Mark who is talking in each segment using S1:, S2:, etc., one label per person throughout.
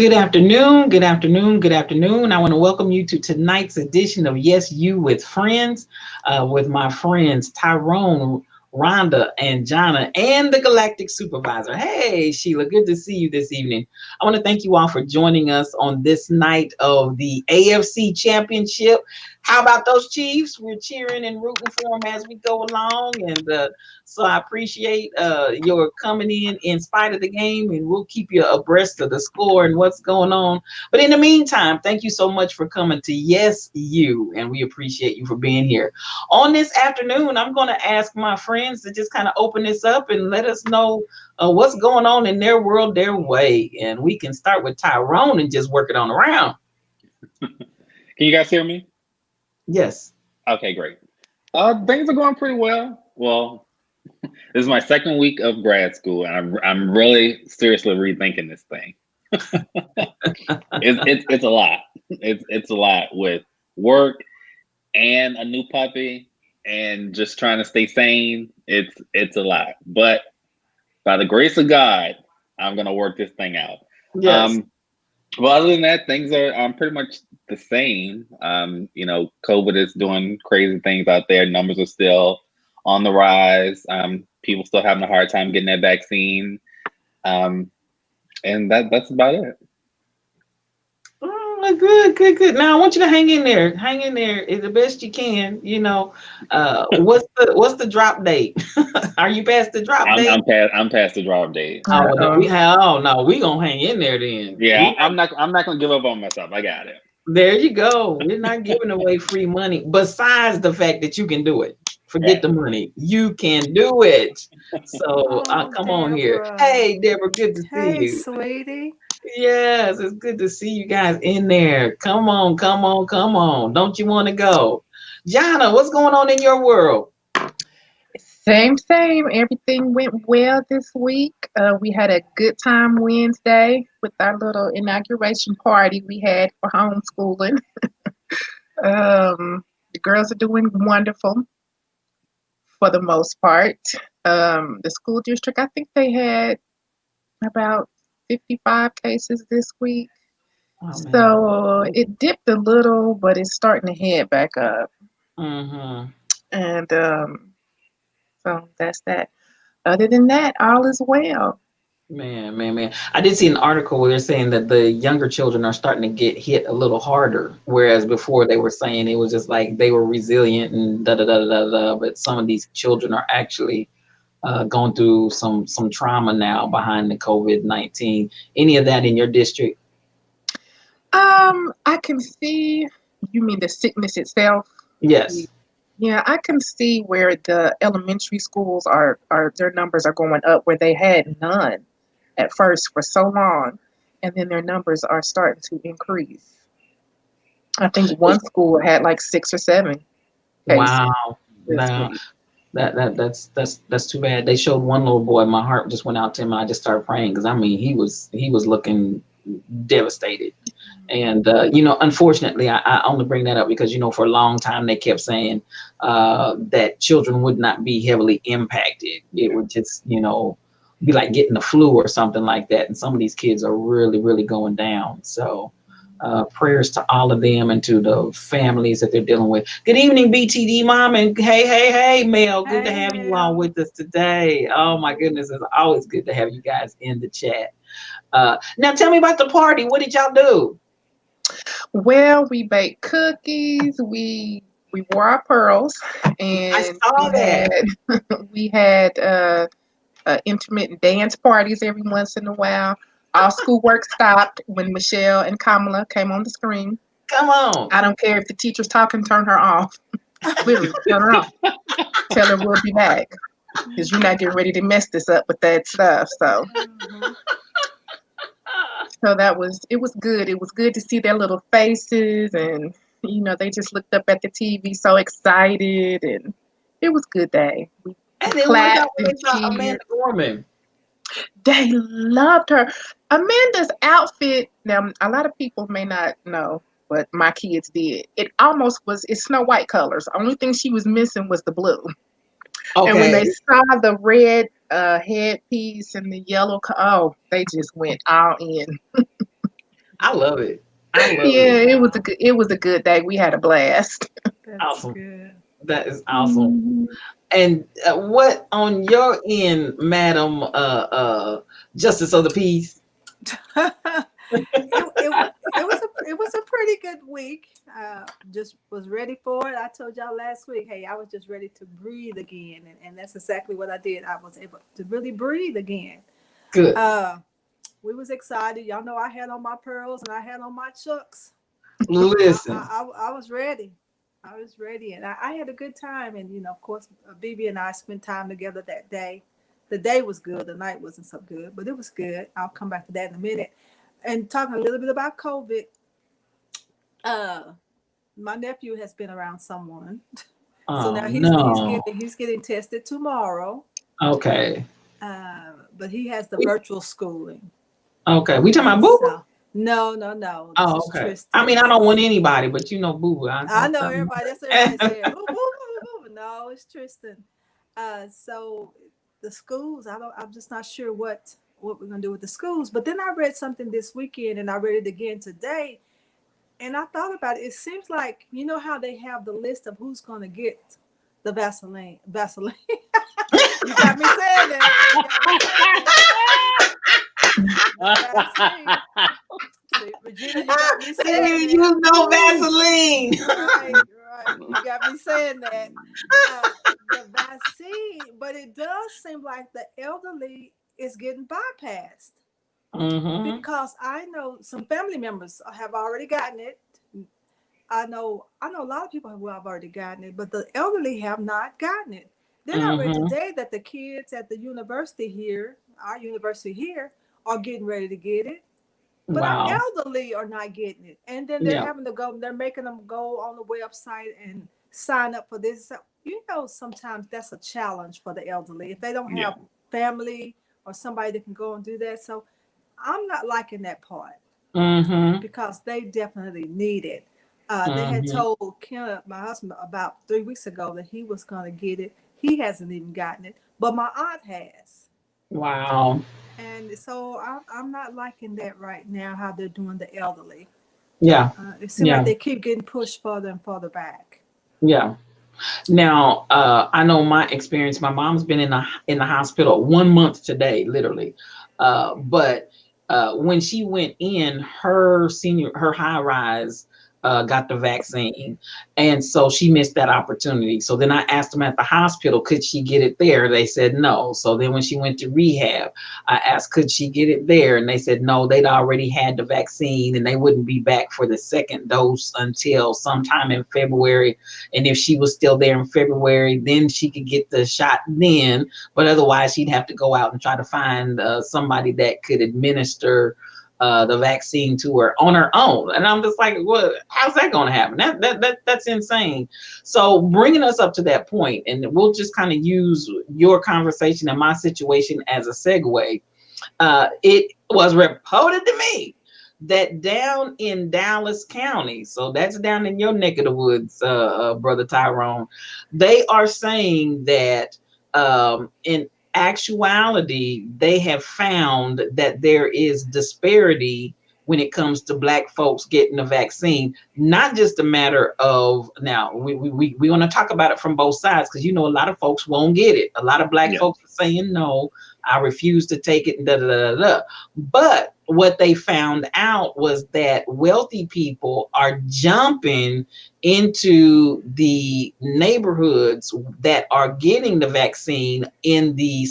S1: Good afternoon, good afternoon, good afternoon. I want to welcome you to tonight's edition of Yes You with Friends, with my friends Tyrone, Rhonda, and Jonna, and the Galactic Supervisor. Hey, Sheila, good to see you this evening. I want to thank you all for joining us on this night of the AFC Championship. How about those Chiefs? We're cheering and rooting for them as we go along, and so I appreciate your coming in spite of the game, and we'll keep you abreast of the score and what's going on. But in the meantime, thank you so much for coming to Yes You, and we appreciate you for being here. On this afternoon, I'm going to ask my friends to just kind of open this up and let us know what's going on in their world, their way. And we can start with Tyrone and just work it on around.
S2: Can you guys hear me?
S1: Yes.
S2: Okay, great. Things are going pretty well. Well, this is my second week of grad school, and I'm really seriously rethinking this thing. It's a lot. It's a lot with work and a new puppy, and just trying to stay sane. It's a lot, but by the grace of God, I'm gonna work this thing out.
S1: Yes.
S2: Um, well, other than that, things are pretty much the same. COVID is doing crazy things out there. Numbers are still on the rise. People still having a hard time getting that vaccine. And that's about it.
S1: Oh, good, good, good. Now I want you to hang in there. Hang in there is the best you can. What's the drop date? Are you past the drop
S2: I'm
S1: date?
S2: I'm past I'm past the drop date.
S1: Oh, well, then we
S3: Uh-oh.
S1: have. Oh no, we gonna hang in there then.
S2: Yeah, I'm not gonna give up on myself. I got it.
S1: There you go. We're not giving away free money. Besides the fact that you can do it, forget
S2: Right.
S1: the money. You can do it. So
S3: Oh,
S1: come on here.
S3: Deborah.
S1: Hey, Deborah, good to see
S3: Hey,
S1: you.
S3: sweetie.
S1: Yes, it's good to see you guys in there. Come on, come on, come on. Don't you want to go? Jana, what's going on in your world?
S3: Same, same. Everything went well this week. We had a good time Wednesday with our little inauguration party we had for homeschooling. The girls are doing wonderful for the most part. The school district, I think they had about 55 cases this week.
S1: Oh man.
S3: So it dipped a little, but it's starting to head back up.
S1: Mm-hmm.
S3: And so that's that. Other than that, all is well.
S1: Man, man, man. I did see an article where they're saying that the younger children are starting to get hit a little harder, whereas before they were saying it was just like they were resilient and da da da da da. Da. But some of these children are actually going through some trauma now behind the COVID-19. Any of that in your district?
S3: I can see, you mean the sickness itself?
S1: Yes.
S3: Yeah, I can see where the elementary schools are their numbers are going up where they had none at first for so long, and then their numbers are starting to increase. I think one school had like 6 or 7 cases
S1: Wow.
S3: this
S1: Now
S3: week.
S1: that's too bad. They showed one little boy. My heart just went out to him, and I just started praying because I mean he was looking devastated. And unfortunately, I only bring that up because for a long time they kept saying that children would not be heavily impacted. It would just be like getting the flu or something like that. And some of these kids are really really going down. So prayers to all of them and to the families that they're dealing with. Good evening, BTD mom, and hey, hey, hey, Mel. Good to
S3: Hey,
S1: have you all
S3: Mel.
S1: with us today. Oh my goodness, it's always good to have you guys in the chat. Now tell me about the party. What did y'all do?
S3: Well, we baked cookies. We wore our pearls,
S1: I
S3: and
S1: saw
S3: we
S1: that.
S3: had we had intermittent dance parties every once in a while. All schoolwork stopped when Michelle and Kamala came on the screen.
S1: Come on.
S3: I don't care if the teacher's talking, turn her off. Literally, turn her off. Tell her we'll be back because you're not getting ready to mess this up with that stuff. So it was good. It was good to see their little faces, and they just looked up at the TV so excited, and it was a good day. We
S1: And then what about
S3: clapped
S1: when
S3: and
S1: they saw
S3: cheered.
S1: Amanda Gorman?
S3: They loved her. Amanda's outfit, now a lot of people may not know, but my kids did. It's Snow White colors. Only thing she was missing was the blue. And when
S1: Okay.
S3: they saw the red headpiece and the yellow, oh, they just went all in.
S1: I love it. I love
S3: Yeah,
S1: it.
S3: it was a good day. We had a blast.
S4: That's
S1: Awesome.
S4: good.
S1: That is awesome.
S3: Mhm.
S1: And what on your end, Madam Justice of the Peace?
S4: It was a pretty good week. Just was ready for it. I told y'all last week, hey, I was just ready to breathe again, and that's exactly what I did. I was able to really breathe again.
S1: Good.
S4: Uh, we was excited. Y'all know I had on my pearls and I had on my chucks.
S1: Listen.
S4: I was ready. I was ready, and I had a good time. And of course, BB and I spent time together that day. The day was good. The night wasn't so good, but it was good. I'll come back to that in a minute. And talking a little bit about COVID. Uh, my nephew has been around someone, so
S1: Oh
S4: now
S1: no.
S4: he's getting tested tomorrow.
S1: Okay.
S4: But he has the virtual schooling,
S1: Okay. We talking about
S4: and
S1: Boo?
S4: so no. This
S1: Oh,
S4: is
S1: okay. I
S4: Tristan.
S1: mean, I don't want anybody, but Boo Boo.
S4: I know everybody. That's what everybody said. Who, who? No, it's Tristan. So the schools, I'm just not sure what we're gonna do with the schools. But then I read something this weekend, and I read it again today, and I thought about it. It seems like how they have the list of who's gonna get the Vaseline. Vaseline. You got me saying that. You got me saying that. The vaccine. See, Regina, you got me
S1: They
S4: saying
S1: didn't
S4: that.
S1: use no Vaseline.
S4: Right. You got me saying that. Uh, the vaccine, but it does seem like the elderly is getting bypassed
S1: Mm-hmm.
S4: because I know some family members have already gotten it. I know a lot of people who have already gotten it, but the elderly have not gotten it. Then I read
S1: Mm-hmm.
S4: today that the kids at the university here, our university here, are getting ready to get it. But our
S1: Wow.
S4: elderly are not getting it. And then they're
S1: Yeah.
S4: having to go, they're making them go on the website and sign up for this. So, sometimes that's a challenge for the elderly if they don't
S2: Yeah.
S4: have family or somebody that can go and do that. So I'm not liking that part
S1: Mm-hmm.
S4: because they definitely need it. They had
S1: Mm-hmm.
S4: told Ken, my husband, about 3 weeks ago that he was going to get it. He hasn't even gotten it, but my aunt has.
S1: Wow.
S4: And so I'm not liking that right now, how they're doing the elderly.
S1: Yeah.
S4: It seems like
S1: Yeah.
S4: they keep getting pushed further and further back.
S1: Yeah. Now, I know my experience. My mom's been in the hospital 1 month today, literally. But when she went in, her high rise got the vaccine, and so she missed that opportunity. So then I asked them at the hospital, could she get it there? They said no. So then when she went to rehab, I asked, could she get it there? And they said no, they'd already had the vaccine, and they wouldn't be back for the second dose until sometime in February. And if she was still there in February, then she could get the shot then. But otherwise, she'd have to go out and try to find somebody that could administer the vaccine to her on her own. And I'm just like, well, how's that going to happen? That's insane. So bringing us up to that point, and we'll just kind of use your conversation and my situation as a segue. It was reported to me that down in Dallas County, so that's down in your neck of the woods, Brother Tyrone, they are saying that in actuality, they have found that there is disparity when it comes to Black folks getting the vaccine. Not just a matter of, now we want to talk about it from both sides, because a lot of folks won't get it. A lot of Black
S2: Yeah.
S1: folks are saying no, I refuse to take it, and da da da da. But what they found out was that wealthy people are jumping into the neighborhoods that are getting the vaccine in the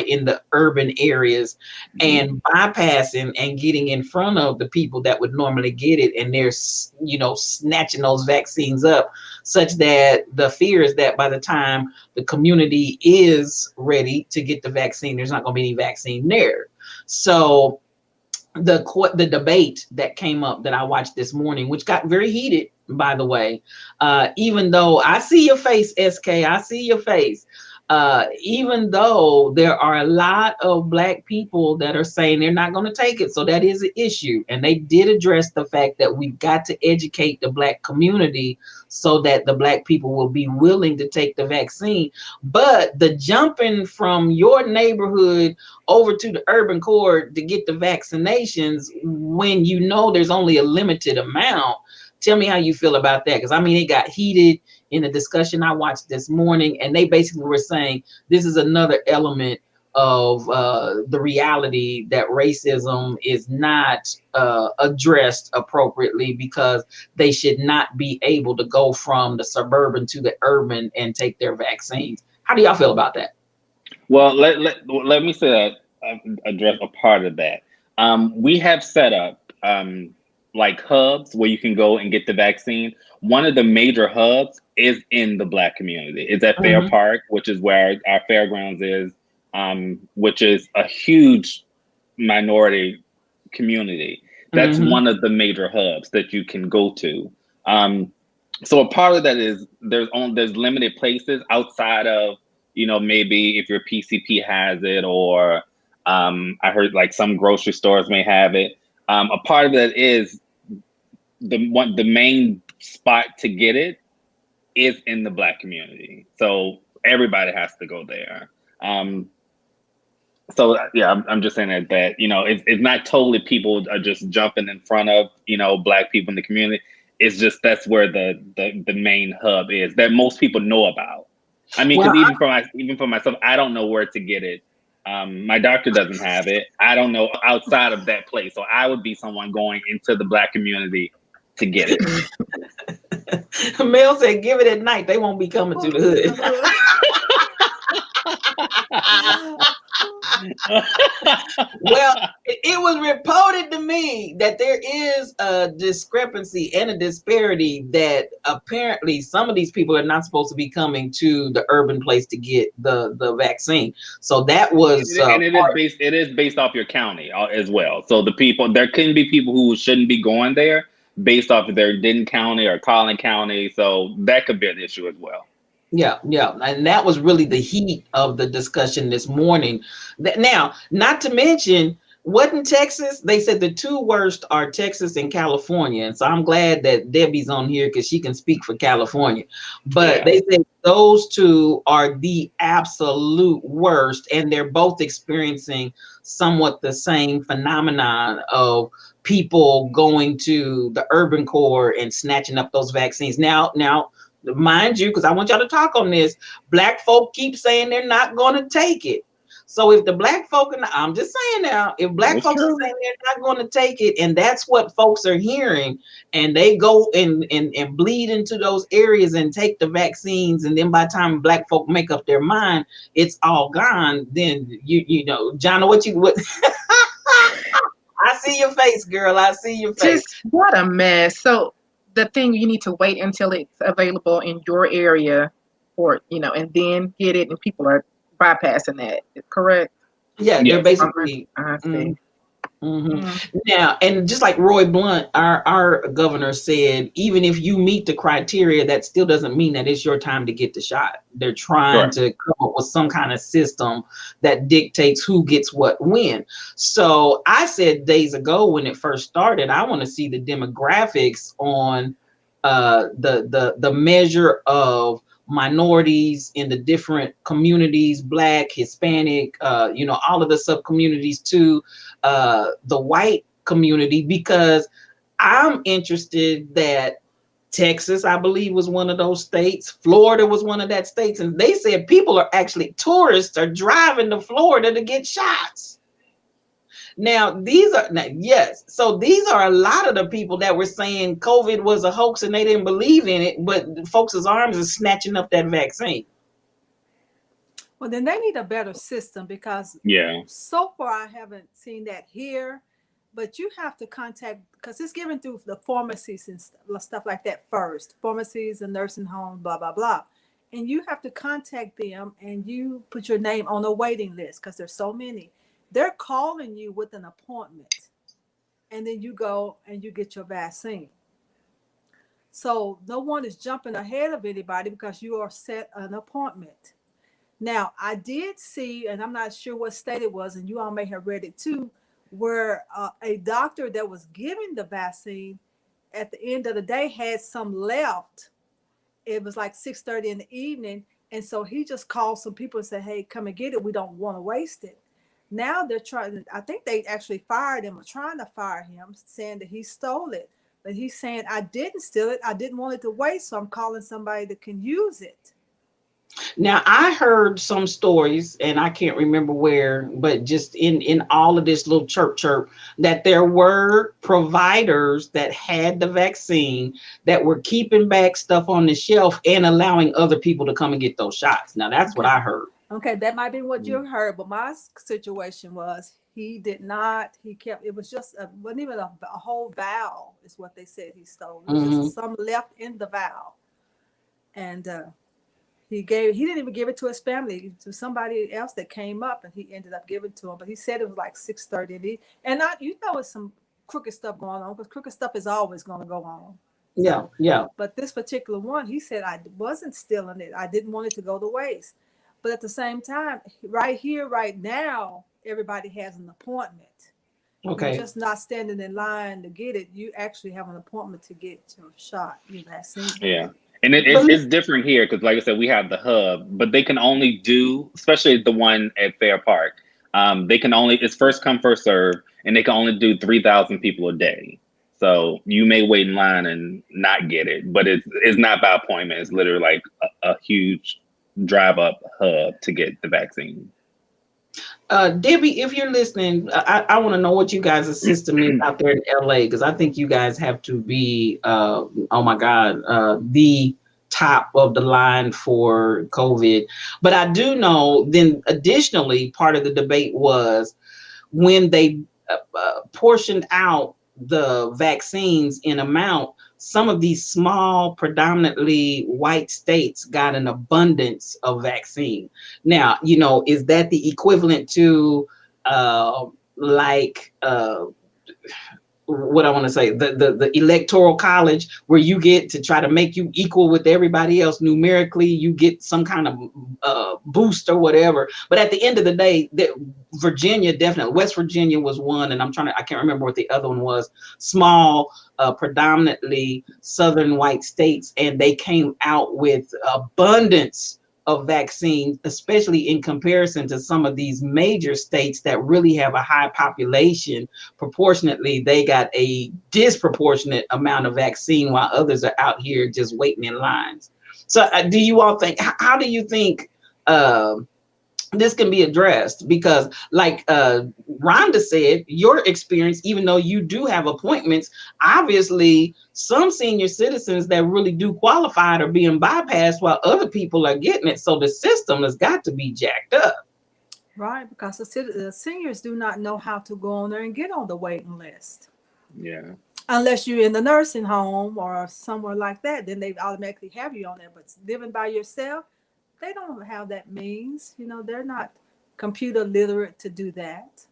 S1: in the urban areas, and bypassing and getting in front of the people that would normally get it. And they're, snatching those vaccines up, such that the fear is that by the time the community is ready to get the vaccine, there's not going to be any vaccine there. So the debate that came up that I watched this morning, which got very heated, by the way, even though I see your face, SK, I see your face. even though there are a lot of Black people that are saying they're not going to take it. So that is an issue. And they did address the fact that we've got to educate the Black community so that the Black people will be willing to take the vaccine. But the jumping from your neighborhood over to the urban core to get the vaccinations when you know there's only a limited amount, tell me how you feel about that. Because I mean, it got heated in a discussion I watched this morning, and they basically were saying this is another element of the reality that racism is not addressed appropriately, because they should not be able to go from the suburban to the urban and take their vaccines. How do y'all feel about that?
S2: Well, let me say that, address a part of that. We have set up like hubs where you can go and get the vaccine. One of the major hubs is in the Black community. It's at Fair
S1: Mhm.
S2: Park, which is where our fairgrounds is, which is a huge minority community. That's
S1: Mhm.
S2: one of the major hubs that you can go to. So a part of that is there's limited places outside of, maybe if your PCP has it, or I heard like some grocery stores may have it. A part of that is the main spot to get it is in the Black community. So everybody has to go there. So yeah, I'm just saying that it's not totally people are just jumping in front of Black people in the community. It's just that's where the main hub is that most people know about. I mean,
S1: Well,
S2: because even for myself, I don't know where to get it. My doctor doesn't have it. I don't know outside of that place. So I would be someone going into the Black community to get it.
S1: Mel said, "Give it at night. They won't be coming to the hood." Well, it was reported to me that there is a discrepancy and a disparity that apparently some of these people are not supposed to be coming to the urban place to get the vaccine. So that was
S2: And it is based off your county as well. So there can be people who shouldn't be going there based off of their Denton County or Collin County. So that could be an issue as well.
S1: Yeah, and that was really the heat of the discussion this morning. Now, not to mention, what in Texas, they said the two worst are Texas and California. And so I'm glad that Debbie's on here because she can speak for California. But they said those two are the absolute worst, and they're both experiencing somewhat the same phenomenon of people going to the urban core and snatching up those vaccines. Now, mind you, because I want y'all to talk on this, Black folk keep saying they're not going to take it. So if the Black folk, and I'm just saying now, if Black folks are saying they're not going to take it, and that's what folks are hearing, and they go and bleed into those areas and take the vaccines, and then by the time Black folk make up their mind, it's all gone. Then you know, Jonna, what? I see your face, girl. I see your face.
S3: Just what a mess. So the thing, you need to wait until it's available in your area, or and then get it, and people are bypassing that. Correct?
S1: Yeah, they're basically.
S3: I see.
S1: Now, and just like Roy Blunt, our governor said, even if you meet the criteria, that still doesn't mean that it's your time to get the shot. They're trying to come up with some kind of system that dictates who gets what when. So I said days ago when it first started, I want to see the demographics on the measure of minorities in the different communities, Black, Hispanic, all of the sub communities too, the white community, because I'm interested that Texas, I believe, was one of those states. Florida was one of that states. And they said tourists are driving to Florida to get shots. Now, yes. So these are a lot of the people that were saying COVID was a hoax and they didn't believe in it, but folks' arms are snatching up that vaccine.
S4: Well, then they need a better system, because so far I haven't seen that here. But you have to contact, because it's given through the pharmacies and stuff like that first. Pharmacies and nursing homes, blah, blah, blah. And you have to contact them, and you put your name on a waiting list, because there's so many. They're calling you with an appointment, and then you go and you get your vaccine. So no one is jumping ahead of anybody because you are set an appointment. Now, I did see, and I'm not sure what state it was, and you all may have read it too, where a doctor that was giving the vaccine at the end of the day had some left. It was like 6:30 in the evening, and so he just called some people and said, "Hey, come and get it. We don't want to waste it." Now they're trying. I think they actually fired him or trying to fire him, saying that he stole it. But he's saying, "I didn't steal it. I didn't want it to waste, so I'm calling somebody that can use it."
S1: Now, I heard some stories, and I can't remember where, but just in all of this little chirp, that there were providers that had the vaccine that were keeping back stuff on the shelf and allowing other people to come and get those shots. Now, that's what
S4: Okay.
S1: I heard.
S4: Okay, that might be what
S2: Mm.
S4: you heard, but my situation was he did not. He kept. It was just wasn't even a whole vial, is what they said he stole. It was
S1: Hmm.
S4: just some left in the vial, and he gave. He didn't even give it to his family, to somebody else that came up, and he ended up giving to him. But he said it was like 6:30, and I, it's some crooked stuff going on, because crooked stuff is always going to go on.
S1: Yeah,
S4: So,
S1: yeah.
S4: but this particular one, he said, I wasn't stealing it. I didn't want it to go to waste. But at the same time, right here, right now, everybody has an appointment. You're
S1: Okay.
S4: just not standing in line to get it. You actually have an appointment to get your shot, your vaccine.
S2: Yeah. And
S1: But
S2: it's different here because, like I said, we have the hub, but they can only do, especially the one at Fair Park. They can only, it's first come, first serve, and they can only do 3,000 people a day. So you may wait in line and not get it, but it's not by appointment. It's literally like a huge drive up hub to get the vaccine.
S1: Debbie, if you're listening, I want to know what you guys' system is out there in LA, because I think you guys have to be, oh my God, the top of the line for COVID. But I do know then additionally, part of the debate was when they portioned out the vaccines in amount, some of these small, predominantly white states got an abundance of vaccine. Now, is that the equivalent to like what I want to say, the electoral college, where you get to try to make you equal with everybody else numerically, you get some kind of boost or whatever. But at the end of the day, Virginia, definitely, West Virginia was one, and I can't remember what the other one was. Small, predominantly southern white states, and they came out with abundance of vaccines, especially in comparison to some of these major states that really have a high population. Proportionately, they got a disproportionate amount of vaccine, while others are out here just waiting in lines. So do you all think, how do you think this can be addressed? Because like Rhonda said, your experience, even though you do have appointments, obviously some senior citizens that really do qualify are being bypassed while other people are getting it. So the system has got to be jacked up.
S4: Right, because the seniors do not know how to go on there and get on the waiting list.
S2: Yeah.
S4: Unless you're in the nursing home or somewhere like that, then they automatically have you on there. But living by yourself, they don't have that means. They're not computer literate to do that.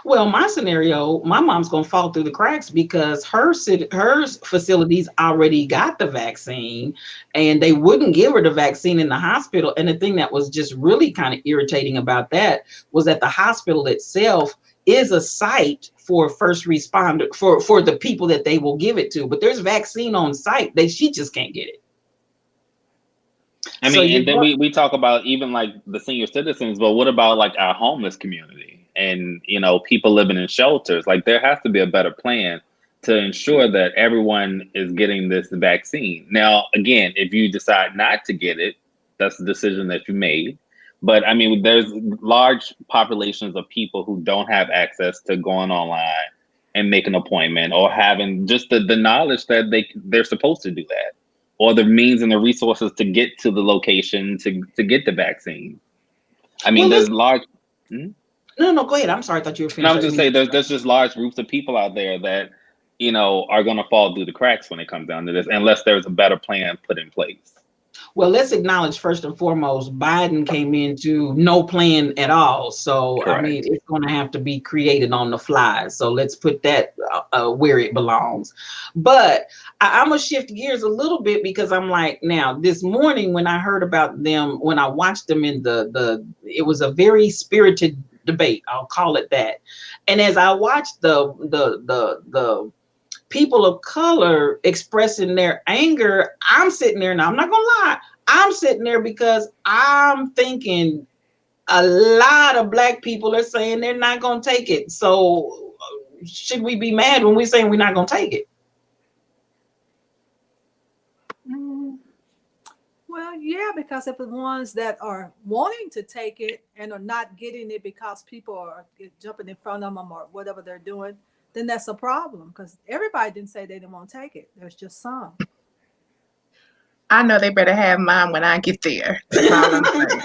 S1: Well, my scenario, my mom's gonna fall through the cracks because her facilities already got the vaccine, and they wouldn't give her the vaccine in the hospital. And the thing that was just really kind of irritating about that was that the hospital itself is a site for first responder, for the people that they will give it to. But there's vaccine on site; she just can't get it.
S2: I
S1: So
S2: mean, and then we talk about even like the senior citizens, but what about like our homeless community and, people living in shelters? Like there has to be a better plan to ensure that everyone is getting this vaccine. Now, again, if you decide not to get it, that's the decision that you made. But I mean, there's large populations of people who don't have access to going online and make an appointment, or having just the knowledge that they're supposed to do that, or the means and the resources to get to the location to get the vaccine. I mean,
S1: well,
S2: there's large.
S1: no, go ahead. I'm sorry, I thought you were
S2: And I
S1: finished.
S2: was just saying, there's just large groups of people out there that are going to fall through the cracks when it comes down to this, unless there's a better plan put in place.
S1: Well, let's acknowledge first and foremost, Biden came into no plan at all. So, I mean,
S2: Correct.
S1: it's going to have to be created on the fly. So let's put that where it belongs. But I'm going to shift gears a little bit because I'm like, now this morning when I heard about them, when I watched them in it was a very spirited debate. I'll call it that. And as I watched the people of color expressing their anger, I'm sitting there, and I'm not gonna lie, I'm sitting there because I'm thinking a lot of Black people are saying they're not gonna take it. So should we be mad when we're saying we're not gonna take it?
S4: Well, yeah, because if the ones that are wanting to take it and are not getting it because people are jumping in front of them or whatever they're doing, then that's a problem, because everybody didn't say they didn't want to take it. There's just some.
S3: I know they better have mine when I get there. That's all I'm saying.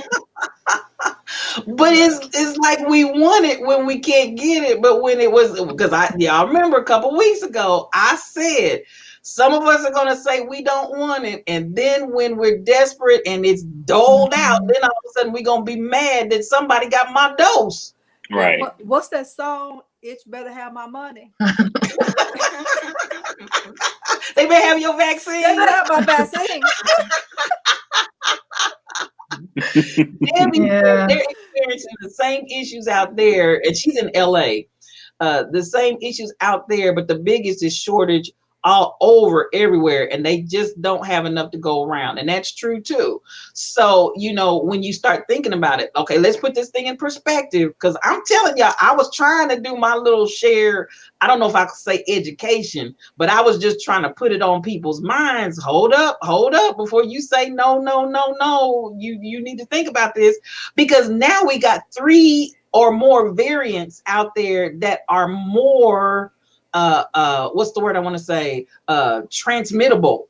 S1: But it's like we want it when we can't get it. But when it was, because I remember a couple weeks ago, I said some of us are gonna say we don't want it, and then when we're desperate and it's doled out, then all of a sudden we're gonna be mad that somebody got my dose.
S2: Right.
S4: What's that song? Itch better have my money.
S1: They better have your vaccine.
S4: They better have my vaccine.
S1: They're experiencing the same issues out there, and she's in LA. The same issues out there, but the biggest is shortage all over everywhere, and they just don't have enough to go around. And that's true too. So, when you start thinking about it, okay, let's put this thing in perspective, because I'm telling y'all, I was trying to do my little share. I don't know if I could say education, but I was just trying to put it on people's minds. Hold up before you say no. You need to think about this, because now we got 3 or more variants out there that are more what's the word I want to say? Transmittable.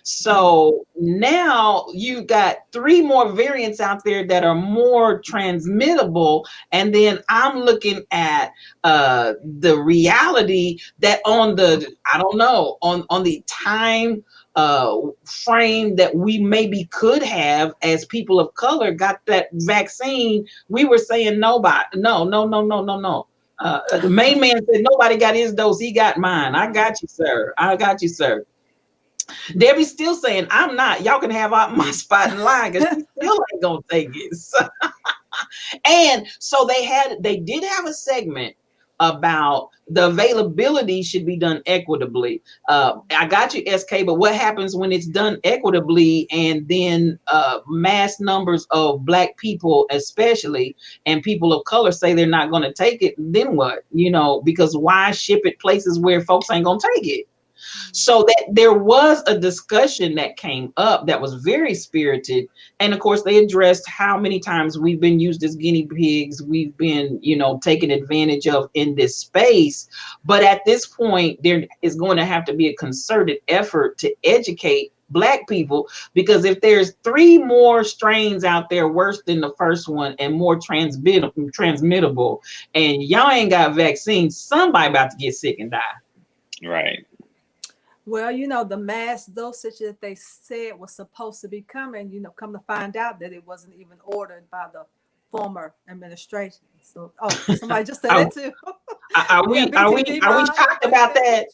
S1: So now you got 3 more variants out there that are more transmittable. And then I'm looking at the reality that on the, I don't know, on the time frame that we maybe could have as people of color got that vaccine, we were saying no. The main man said nobody got his dose, he got mine. I got you, sir. Debbie's still saying I'm not. Y'all can have my spot in line, because she still ain't gonna take it. And so they did have a segment about the availability should be done equitably. I got you, SK, but what happens when it's done equitably and then mass numbers of Black people especially and people of color say they're not going to take it? Then what? Because why ship it places where folks ain't going to take it? So that there was a discussion that came up that was very spirited. And of course, they addressed how many times we've been used as guinea pigs. We've been, taken advantage of in this space. But at this point, there is going to have to be a concerted effort to educate Black people, because if there's 3 more strains out there worse than the first one and more transmittable, and y'all ain't got vaccines, somebody about to get sick and die.
S2: Right.
S4: Well, the mass dosage that they said was supposed to be coming, come to find out that it wasn't even ordered by the former administration. So, somebody just said that too.
S1: Are we talked about that?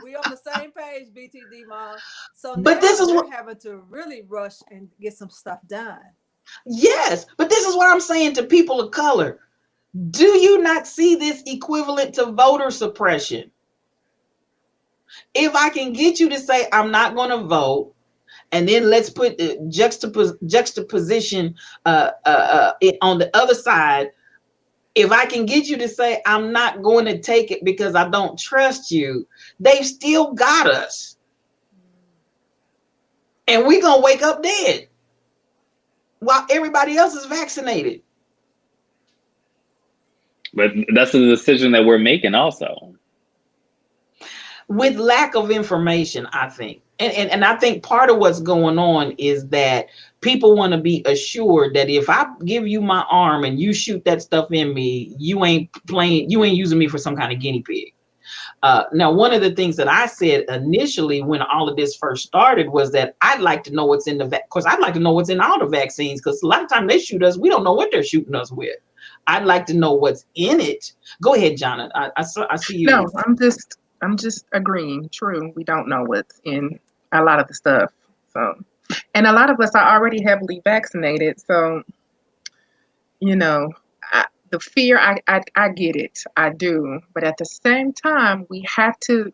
S4: We on the same page, BTD Mom. So now
S1: but this is
S4: we're having to really rush and get some stuff done.
S1: Yes, but this is what I'm saying to people of color. Do you not see this equivalent to voter suppression? If I can get you to say I'm not going to vote, and then let's put the juxtaposition on the other side. If I can get you to say I'm not going to take it because I don't trust you, they've still got us. And we're going to wake up dead while everybody else is vaccinated.
S2: But that's the decision that we're making also.
S1: With lack of information, I think. And I think part of what's going on is that people want to be assured that if I give you my arm and you shoot that stuff in me, you ain't using me for some kind of guinea pig. Now, one of the things that I said initially when all of this first started was that I'd like to know what's in because I'd like to know what's in all the vaccines, because a lot of times they shoot us, we don't know what they're shooting us with. I'd like to know what's in it. Go ahead, Jonathan. I see you.
S3: No, I'm just agreeing. True, we don't know what's in a lot of the stuff. So, and a lot of us are already heavily vaccinated. So, you know, the fear, I get it. I do. But at the same time, we have to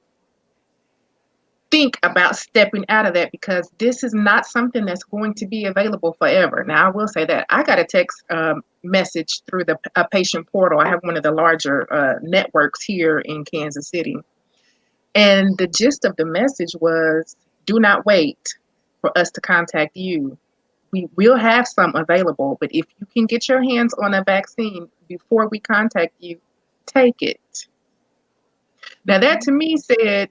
S3: think about stepping out of that, because this is not something that's going to be available forever. Now, I will say that I got a text message through a patient portal. I have one of the larger networks here in Kansas City. And the gist of the message was, do not wait for us to contact you. We will have some available, but if you can get your hands on a vaccine before we contact you, take it. Now, that to me said,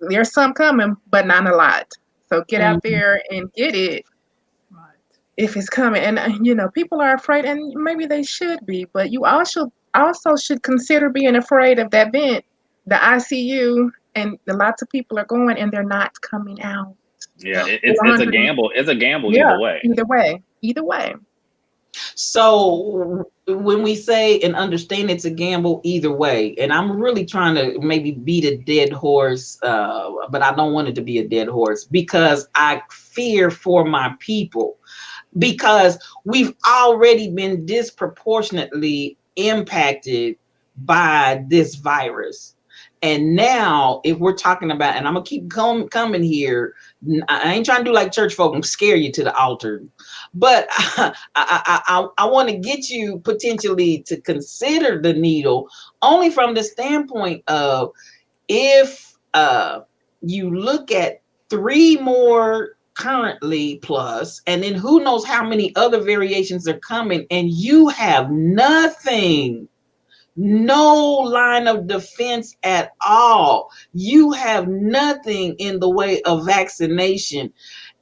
S3: there's some coming, but not a lot. So get out there and get it if it's coming. And, people are afraid, and maybe they should be, but you also should consider being afraid of that vent, the ICU, and lots of people are going and they're not coming out.
S2: Yeah, it's a gamble. It's a gamble either way.
S3: Either way.
S1: So when we say and understand it's a gamble either way, and I'm really trying to maybe beat a dead horse, but I don't want it to be a dead horse, because I fear for my people, because we've already been disproportionately impacted by this virus. And now, if we're talking about, and I'm gonna keep coming here, I ain't trying to do like church folk and scare you to the altar, but I want to get you potentially to consider the needle, only from the standpoint of, if you look at 3 more currently plus, and then who knows how many other variations are coming, and you have nothing, no line of defense at all. You have nothing in the way of vaccination.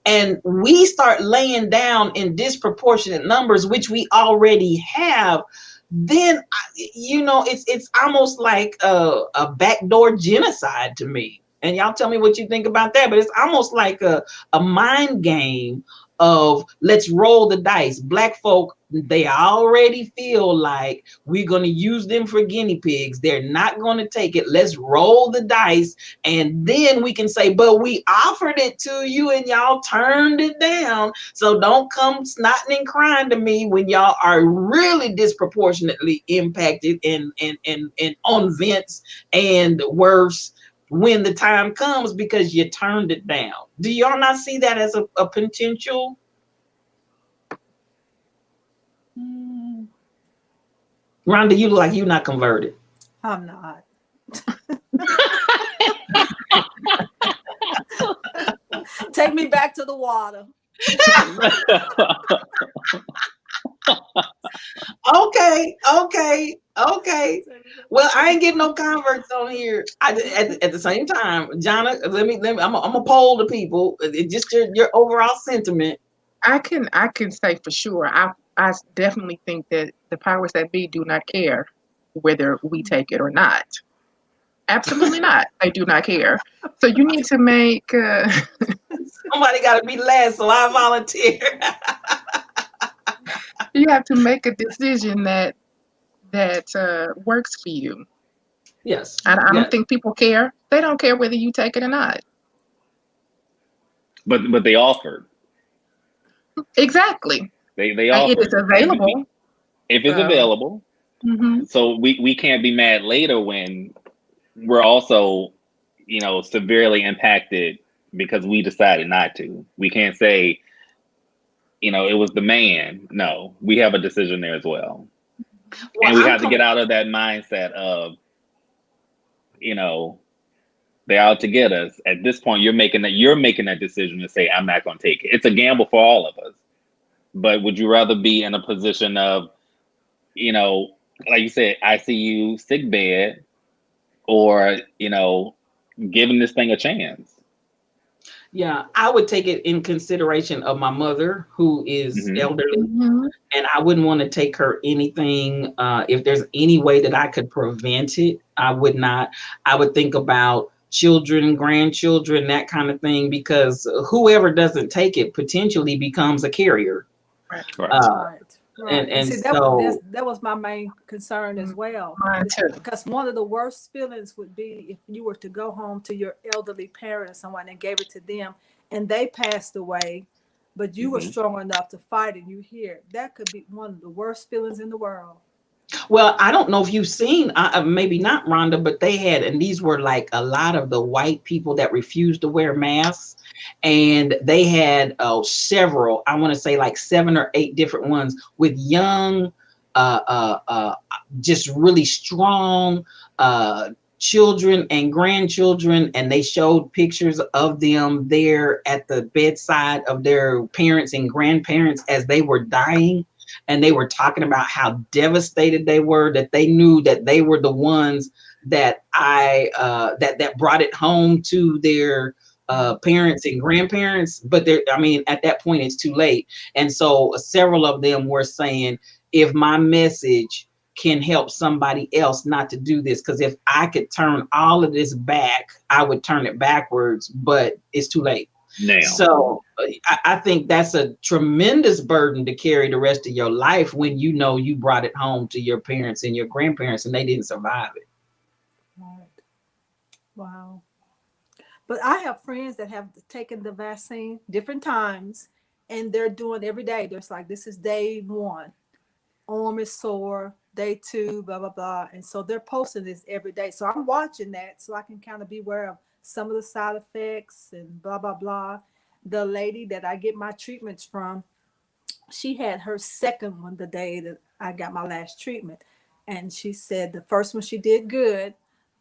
S1: And we start laying down in disproportionate numbers, which we already have, then, it's almost like a backdoor genocide to me. And y'all tell me what you think about that. But it's almost like a mind game of, let's roll the dice. Black folk, they already feel like we're going to use them for guinea pigs. They're not going to take it. Let's roll the dice. And then we can say, but we offered it to you and y'all turned it down. So don't come snotting and crying to me when y'all are really disproportionately impacted and on vents and worse when the time comes, because you turned it down. Do y'all not see that as a potential? Rhonda, you look like you're not converted.
S4: I'm not. Take me back to the water.
S1: Okay. Well, I ain't getting no converts on here. At the same time, Jonna, let me. I'm gonna poll the people. Just your overall sentiment.
S3: I can say for sure. I definitely think that the powers that be do not care whether we take it or not. Absolutely not. They do not care. So you need to make.
S1: Somebody got to be last, so I volunteer.
S3: You have to make a decision that works for you.
S1: Yes.
S3: I don't think people care. They don't care whether you take it or not.
S2: But they offered.
S3: Exactly.
S2: They offered.
S3: It is available.
S2: If it's available.
S3: Mm-hmm.
S2: So we can't be mad later when we're also, severely impacted because we decided not to. We can't say, it was the man. No, we have a decision there as well. And we have to get out of that mindset of, they're out to get us. At this point, you're making that decision to say, I'm not going to take it. It's a gamble for all of us. But would you rather be in a position of, like you said, ICU, sick bed, or, giving this thing a chance?
S1: Yeah, I would take it in consideration of my mother who is
S2: Hmm.
S1: elderly,
S3: Mm-hmm.
S1: and I wouldn't want to take her anything. If there's any way that I could prevent it, I would not. I would think about children, grandchildren, that kind of thing, because whoever doesn't take it potentially becomes a carrier.
S3: Right.
S2: Right.
S1: Uh,
S4: Right, right.
S1: and
S4: And
S1: and
S4: see,
S1: so
S4: that was my main concern as
S3: Mm,
S4: well.
S3: mine
S4: It's
S3: too.
S4: because one of the worst feelings would be if you were to go home to your elderly parent or someone and gave it to them and they passed away, but you were
S2: Hmm.
S4: strong enough to fight and you hear that could be one of the worst feelings in the world.
S1: Well, I don't know if you've seen, maybe not Rhonda, but they had, and these were like a lot of the white people that refused to wear masks. And they had several, I want to say like 7 or 8 different ones with young, uh, uh, uh, just really strong children and grandchildren. And they showed pictures of them there at the bedside of their parents and grandparents as they were dying, and they were talking about how devastated they were, that they knew that they were the ones that that brought it home to their parents and grandparents. But there, I mean, at that point it's too late. And so several of them were saying, if my message can help somebody else not to do this, because if I could turn all of this back, I would turn it backwards, but it's too late.
S2: Now.
S1: So I think that's a tremendous burden to carry the rest of your life when you know you brought it home to your parents and your grandparents and they didn't survive it.
S4: Right. Wow. But I have friends that have taken the vaccine different times and they're doing every day. There's like, this is day one, arm is sore, day two, blah, blah, blah. And so they're posting this every day. So I'm watching that so I can kind of be aware of some of the side effects and blah, blah, blah. The lady that I get my treatments from, she had her second one the day that I got my last treatment. And she said the first one she did good.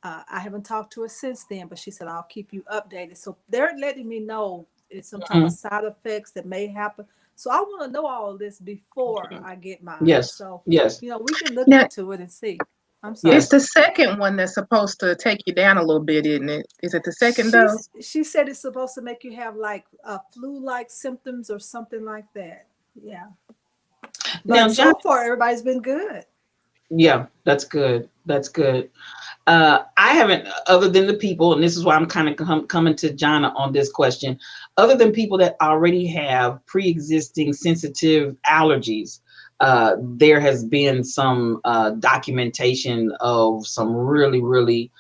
S4: I haven't talked to her since then, but she said, I'll keep you updated. So they're letting me know it's some type of
S1: Mhm.
S4: side effects that may happen. So I want to know all of this before I get mine.
S1: Yes,
S4: So,
S1: yes,
S4: we can look
S3: Now,
S4: into it and see. I'm
S3: it's
S4: sorry.
S1: yes.
S3: the second one that's supposed to take you down a little bit, isn't it? Is it the second dose?
S4: She said it's supposed to make you have like flu-like symptoms or something like that. Yeah.
S1: Now,
S4: But
S1: John,
S4: so far, everybody's been good.
S1: yeah, that's good. That's good. I haven't, other than the people, and this is why I'm kind of coming to Jana on this question, other than people that already have pre-existing sensitive allergies, there has been some documentation of some really, really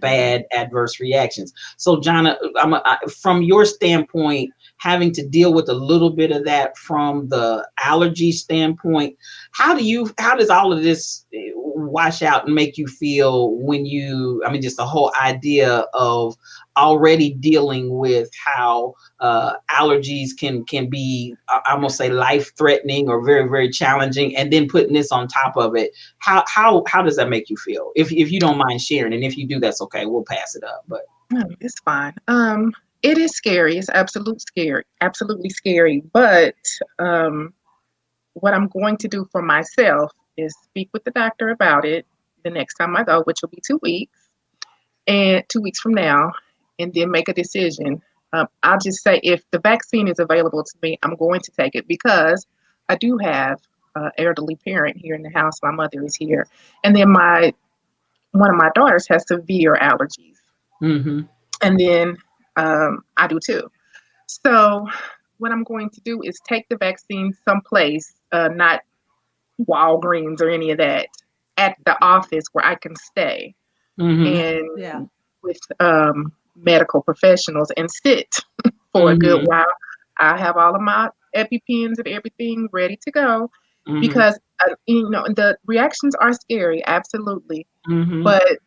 S1: bad adverse reactions. So, Jana, from your standpoint, having to deal with a little bit of that from the allergy standpoint, how does all of this wash out and make you feel when you, I mean, just the whole idea of already dealing with how allergies can be, I almost say, life threatening or very, very challenging, and then putting this on top of it? How does that make you feel? If you don't mind sharing, and if you do, that's okay, we'll pass it up. But
S3: No, it's fine. It is scary. It's absolutely scary. But um, what I'm going to do for myself is speak with the doctor about it the next time I go, which will be 2 weeks, and 2 weeks from now, and then make a decision. I'll just say if the vaccine is available to me, I'm going to take it because I do have an elderly parent here in the house. My mother is here, and then my one of my daughters has severe allergies,
S1: mm-hmm.
S3: and then I do too. So what I'm going to do is take the vaccine someplace, not Walgreens or any of that, at the office where I can stay
S1: Mm-hmm.
S3: and
S4: Yeah.
S3: with medical professionals and sit for a good
S1: Mm-hmm.
S3: while. I have all of my EpiPens and everything ready to go
S1: Mm-hmm.
S3: because the reactions are scary, absolutely.
S1: Mm-hmm.
S3: But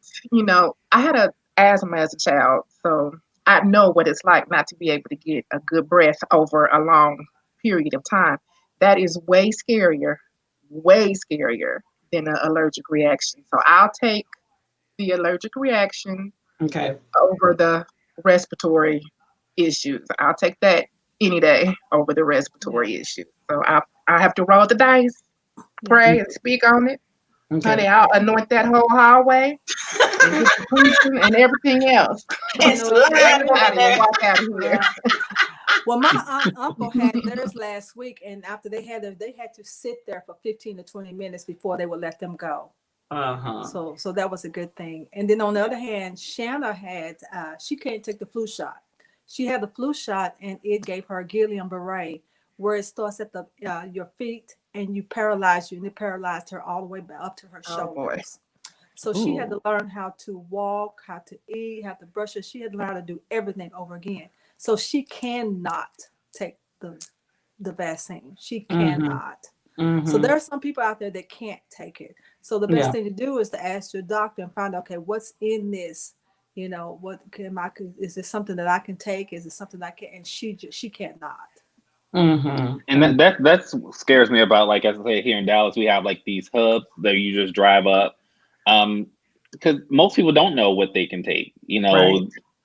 S3: I had a asthma as a child, so I know what it's like not to be able to get a good breath over a long period of time. That is way scarier than an allergic reaction. So I'll take the allergic reaction
S1: Okay.
S3: over the respiratory issues. I'll take that any day over the
S4: Yeah.
S3: respiratory issues. So I have to roll the dice,
S4: Yeah.
S3: pray, and speak on it.
S1: Okay.
S3: Honey, I'll anoint that whole hallway and get the preaching and everything else.
S1: And slide
S3: Everybody and walk out of here.
S4: Well, my uncle had theirs last week, and after they had theirs, they had to sit there for 15 to 20 minutes before they would let them go. So that was a good thing. And then on the other hand, Shanna had she can't take the flu shot. She had the flu shot, and it gave her a Guillain-Barré, where it starts at the your feet, and you paralyze you, and it paralyzed her all the way back up to her shoulders. So she had to learn how to walk, how to eat, how to brush her. She had to learn how to do everything over again. So she cannot take the vaccine. She cannot. So there are some people out there that can't take it. So the best thing to do is to ask your doctor and find out, okay, what's in this? You know, is this something that I can take? Is it something I can? And she cannot.
S2: And that scares me about, like, as I say, here in Dallas, we have like these hubs that you just drive up, because most people don't know what they can take, you know, right.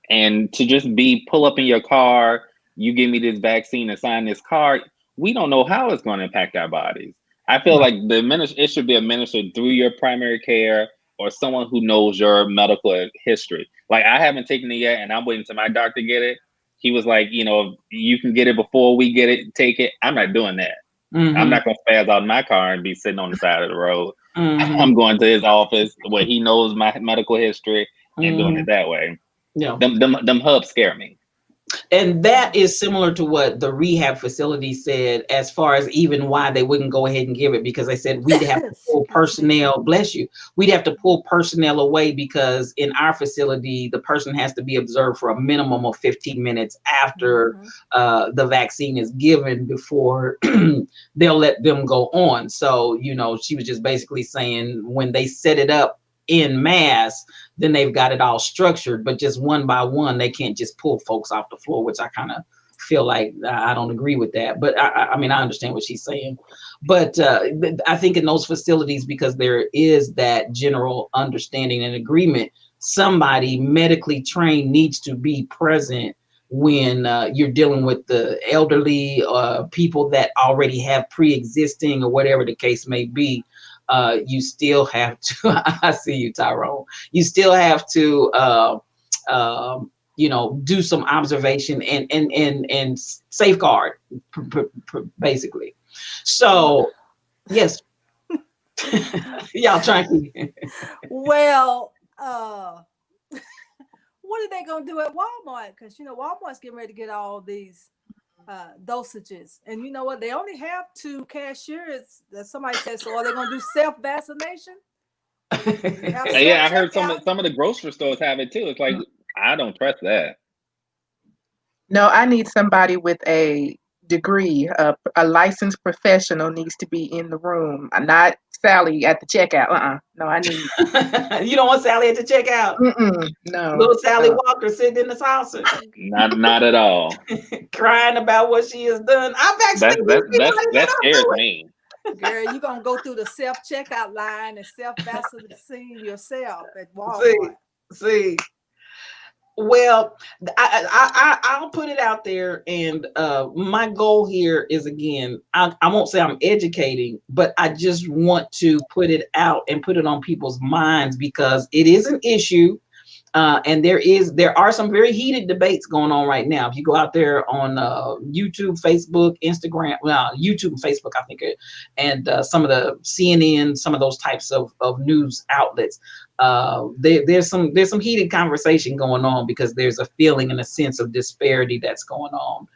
S2: And to just pull up in your car, you give me this vaccine and sign this card. We don't know how it's going to impact our bodies. I feel like it should be administered through your primary care or someone who knows your medical history. Like, I haven't taken it yet, and I'm waiting till my doctor get it. He was like, you know, you can get it before we get it, take it. I'm not doing that. I'm not going to spaz out in my car and be sitting on the side of the road. I'm going to his office where he knows my medical history and doing it that way. Yeah, them hubs scare me.
S1: And that is similar to what the rehab facility said, as far as even why they wouldn't go ahead and give it, because they said we'd have to pull personnel, bless you, we'd have to pull personnel away, because in our facility, the person has to be observed for a minimum of 15 minutes after the vaccine is given before they'll let them go on. So, you know, she was just basically saying when they set it up in mass, then they've got it all structured, but just one by one, they can't just pull folks off the floor, which I kind of feel like I don't agree with that. But I mean, I understand what she's saying. But I think in those facilities, because there is that general understanding and agreement, somebody medically trained needs to be present when you're dealing with the elderly, people that already have pre-existing or whatever the case may be. You still have to, I see you, Tyrone, you still have to, you know, do some observation and safeguard, basicare So, yes, y'all trying to.
S4: Well, what are they going to do at Walmart? Because, you know, Walmart's getting ready to get all these dosages, and you know what, they only have 2 cashiers. That somebody says, so are they going to do self-vaccination?
S2: Yeah, I heard some of the grocery stores have it too. It's like, I don't trust that.
S3: No, I need somebody with a degree. A licensed professional needs to be in the room, not Sally at the checkout. No, I need.
S1: You don't want Sally at the checkout?
S3: No.
S1: Little Sally Walker sitting in the saucer.
S2: Not at all.
S1: Crying about what she has done. I vaccinated
S2: that scares me.
S4: Girl, you're going to go through the self-checkout line and self-vaccine yourself at Walmart.
S1: See. Well, I'll put it out there, and my goal here is, again, I won't say I'm educating, but I just want to put it out and put it on people's minds, because it is an issue, and there are some very heated debates going on right now. If you go out there on YouTube, Facebook, Instagram, YouTube and Facebook, I think, and some of the CNN, some of those types of news outlets. There's some heated conversation going on, because there's a feeling and a sense of disparity that's going on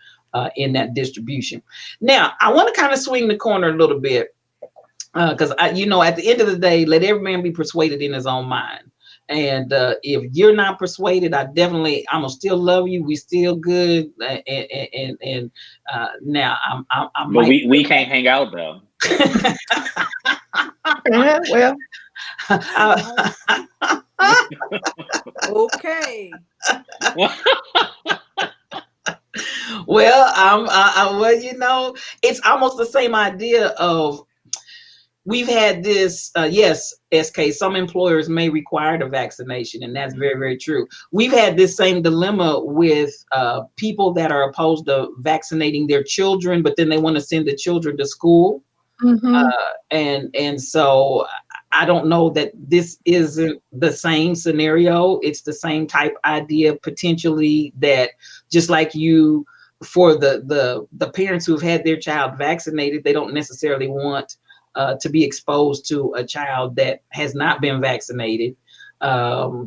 S1: in that distribution. Now, I want to kind of swing the corner a little bit, because you know, at the end of the day, let every man be persuaded in his own mind. And if you're not persuaded, I'm gonna still love you. We still good. And now I'm.
S2: But we can't hang out though.
S3: Well.
S4: Okay.
S1: Well, well, you know, it's almost the same idea of, we've had this, yes, SK, some employers may require the vaccination, and that's very, very true. We've had this same dilemma with people that are opposed to vaccinating their children, but then they want to send the children to school. And so I don't know that this isn't the same scenario. It's the same type idea potentially, that just like you, for the parents who've had their child vaccinated, they don't necessarily want to be exposed to a child that has not been vaccinated.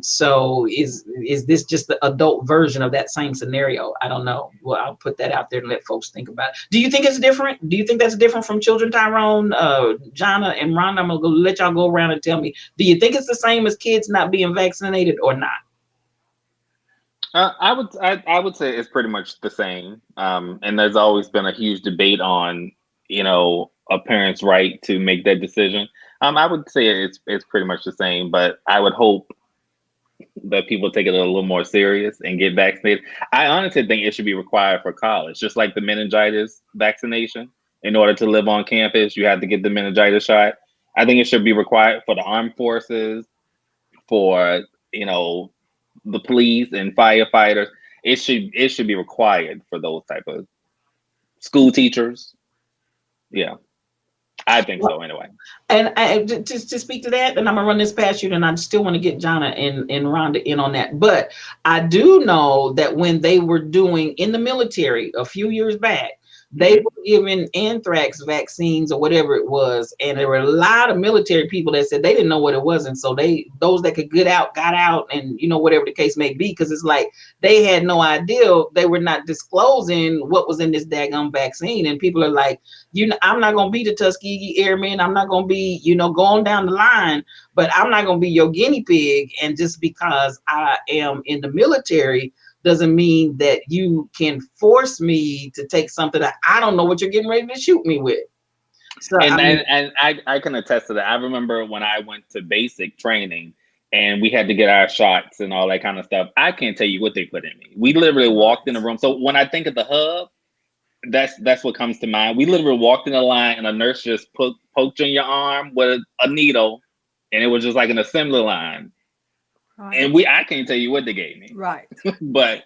S1: So is this just the adult version of that same scenario? I don't know. Well, I'll put that out there and let folks think about it. Do you think it's different? Do you think that's different from children, Tyrone, Jonna, and Rhonda? I'm gonna let y'all go around and tell me. Do you think it's the same as kids not being vaccinated or not?
S2: I would say it's pretty much the same. And there's always been a huge debate on, a parent's right to make that decision. I would say it's pretty much the same, but I would hope that people take it a little more serious and get vaccinated. I honestly think it should be required for college, just like the meningitis vaccination. In order to live on campus, you have to get the meningitis shot. I think it should be required for the armed forces, for the police and firefighters. It should be required for those type of school teachers. Yeah, I think so anyway.
S1: And to speak to that, and I'm gonna run this past you, and I still want to get Jonna and Rhonda in on that. But I do know that when they were doing in the military a few years back, they were giving anthrax vaccines or whatever it was, and there were a lot of military people that said they didn't know what it was, and so those that could get out got out, and whatever the case may be, because it's like they had no idea, they were not disclosing what was in this daggone vaccine, and people are like, I'm not gonna be the Tuskegee Airman, I'm not gonna be going down the line, but I'm not gonna be your guinea pig, and just because I am in the military doesn't mean that you can force me to take something that I don't know what you're getting ready to shoot me with. So
S2: I can attest to that. I remember when I went to basic training and we had to get our shots and all that kind of stuff. I can't tell you what they put in me. We literally walked in the room. So when I think of the hub, that's what comes to mind. We literally walked in the line and a nurse just poked you in your arm with a needle, and it was just like an assembly line. Right. And I can't tell you what they gave me.
S4: Right.
S2: But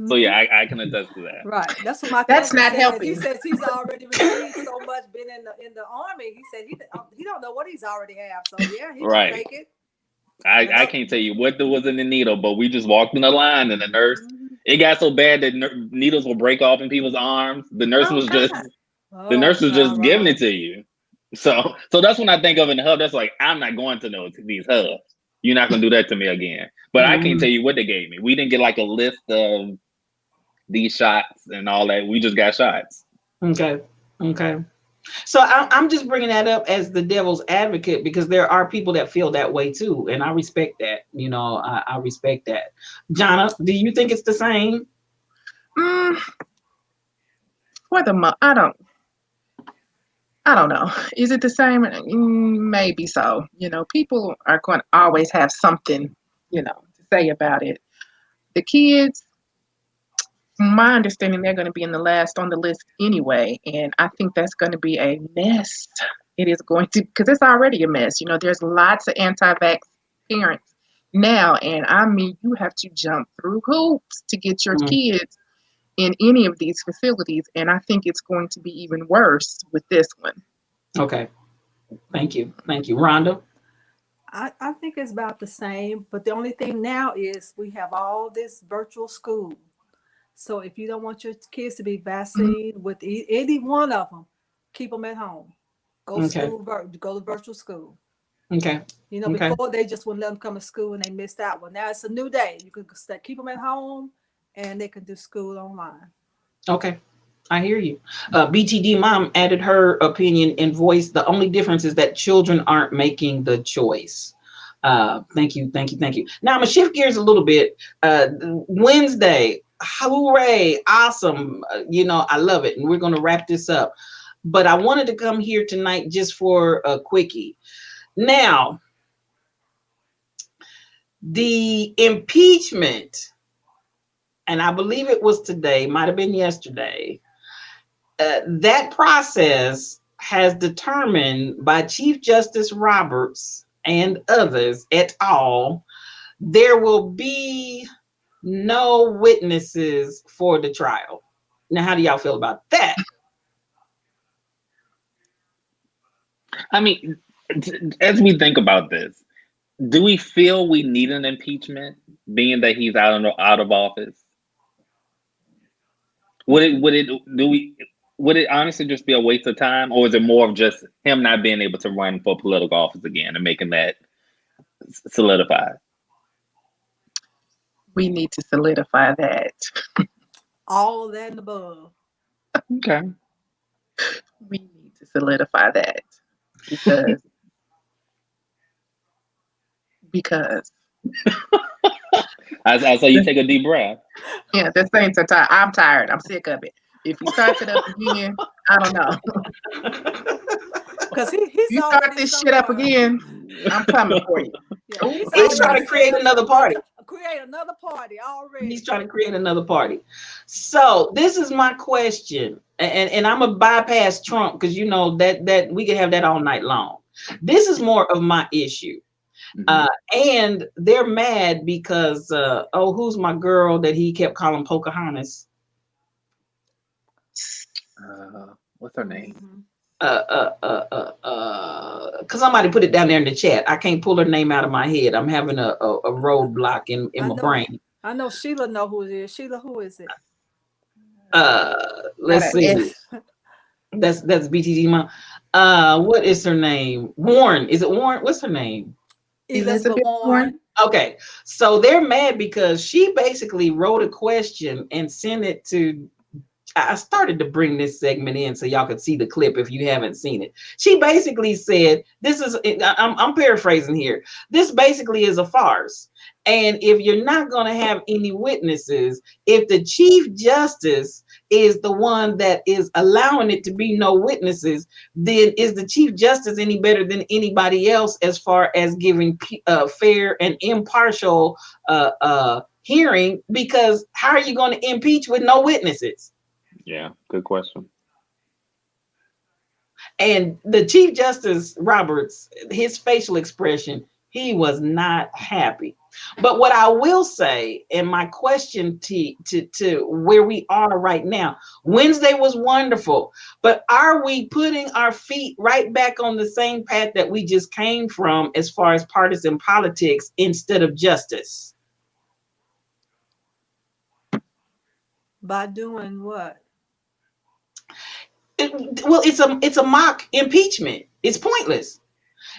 S2: so yeah, I can attest to that.
S4: Right. That's what my
S3: That's not
S4: said.
S3: helping.
S4: He says he's already received so much, been in the army. He said he don't know what he's already have. So yeah, he can take it.
S2: I can't tell you what there was in the needle, but we just walked in the line, and the nurse. It got so bad that needles will break off in people's arms. The nurse was just giving it to you. So that's when I think of in the hub. That's like, I'm not going to these hubs. You're not gonna do that to me again. But I can't tell you what they gave me. We didn't get like a list of these shots and all that. We just got shots.
S1: Okay. So I'm just bringing that up as the devil's advocate, because there are people that feel that way too, and I respect that. I respect that. Jonna, do you think it's the same?
S3: I don't know. Is it the same? Maybe so. People are going to always have something, to say about it. The kids, from my understanding, they're going to be in the last on the list anyway. And I think that's going to be a mess. It is going to, because it's already a mess. There's lots of anti-vax parents now. And I mean, you have to jump through hoops to get your kids in any of these facilities, and I think it's going to be even worse with this one.
S1: Okay. Thank you. Rhonda?
S4: I think it's about the same, but the only thing now is we have all this virtual school. So if you don't want your kids to be vaccinated with any one of them, keep them at home. Go to virtual school.
S1: Okay.
S4: Before they just wouldn't let them come to school and they missed out. Well, now it's a new day. You can keep them at home, and they can do school online. Okay,
S1: I hear you. BTD Mom added her opinion and voice. The only difference is that children aren't making the choice. Thank you. Now I'm gonna shift gears a little bit. Wednesday, hooray, awesome. I love it. And we're gonna wrap this up. But I wanted to come here tonight just for a quickie. Now, the impeachment, and I believe it was today, might have been yesterday, that process has determined by Chief Justice Roberts and others et al., there will be no witnesses for the trial. Now, how do y'all feel about that?
S2: I mean, as we think about this, do we feel we need an impeachment, being that he's out of office? Would it honestly just be a waste of time, or is it more of just him not being able to run for political office again and making that solidified?
S3: We need to solidify that.
S4: All of that and above.
S2: Okay.
S3: We need to solidify that because
S2: I saw you take a deep breath.
S3: yeah, this thing's so tired. I'm tired. I'm sick of it. If you start it up again, I don't know.
S4: Because
S3: you start this shit up again, I'm coming for you.
S4: Yeah,
S1: he's trying to create another party.
S4: Create another party already.
S1: He's trying to create another party. So this is my question, and I'm gonna bypass Trump because you know that we can have that all night long. This is more of my issue. And they're mad because who's my girl that he kept calling Pocahontas?
S2: What's her name?
S1: Because somebody put it down there in the chat. I can't pull her name out of my head. I'm having a roadblock in my brain.
S4: I know Sheila know who it is. Sheila, who is it?
S1: Let's see. That's BTG mom. What is her name? Warren. Is it Warren? What's her name?
S4: Elizabeth Warren.
S1: Okay, so they're mad because she basically wrote a question and sent it to. I started to bring this segment in so y'all could see the clip if you haven't seen it. She basically said, "This is." I'm paraphrasing here. This basically is a farce, and if you're not going to have any witnesses, if the Chief Justice is the one that is allowing it to be no witnesses, then is the Chief Justice any better than anybody else as far as giving fair and impartial hearing? Because how are you going to impeach with no witnesses?
S2: Yeah, good question.
S1: And the Chief Justice Roberts, his facial expression, he was not happy. But what I will say, and my question to where we are right now, Wednesday was wonderful, but are we putting our feet right back on the same path that we just came from as far as partisan politics instead of justice?
S4: By doing what?
S1: It's a mock impeachment. It's pointless.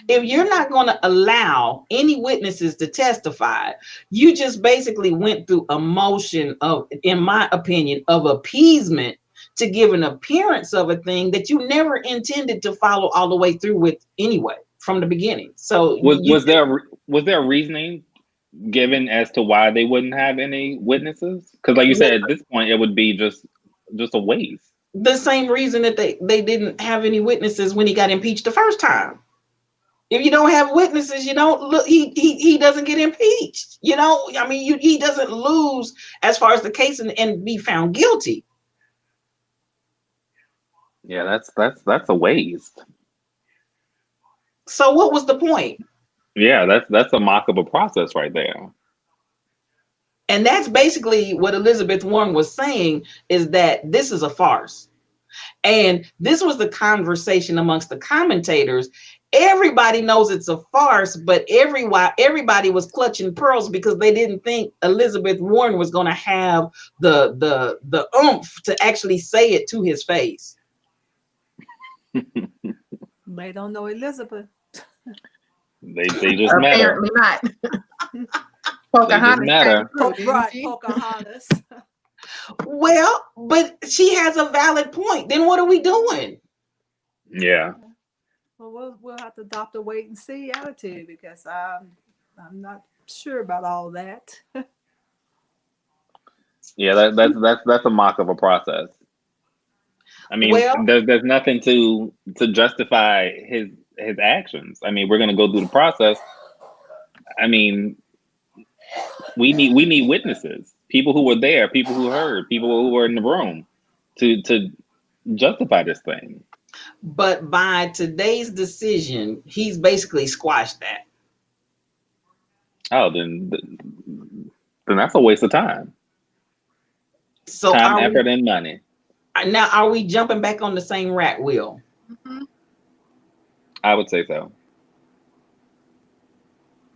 S1: If you're not going to allow any witnesses to testify, you just basically went through a motion of, in my opinion, of appeasement to give an appearance of a thing that you never intended to follow all the way through with anyway from the beginning. So
S2: was there a reasoning given as to why they wouldn't have any witnesses? Because like you said, at this point, it would be just a waste.
S1: The same reason that they didn't have any witnesses when he got impeached the first time. If you don't have witnesses, you don't look. He doesn't get impeached. You know, I mean, he doesn't lose as far as the case and be found guilty.
S2: Yeah, that's a waste.
S1: So what was the point?
S2: Yeah, that's a mock of a process right there.
S1: And that's basically what Elizabeth Warren was saying, is that this is a farce. And this was the conversation amongst the commentators. Everybody knows it's a farce, but everybody was clutching pearls because they didn't think Elizabeth Warren was going to have the oomph to actually say it to his face.
S4: They don't know Elizabeth.
S2: They just met her.
S3: Apparently not. Pocahontas.
S4: Pocahontas.
S1: Well, but she has a valid point. Then what are we doing?
S2: Yeah.
S4: Well, we'll have to adopt a wait and see attitude because I'm not sure about all that.
S2: Yeah, that's a mock of a process. I mean, there's nothing to justify his actions. I mean, we're gonna go through the process. I mean, we need witnesses, people who were there, people who heard, people who were in the room, to justify this thing.
S1: But by today's decision, he's basically squashed that.
S2: Oh, then that's a waste of time.
S1: So
S2: time, effort, and money.
S1: Now, are we jumping back on the same rat wheel?
S3: Mm-hmm.
S2: I would say so.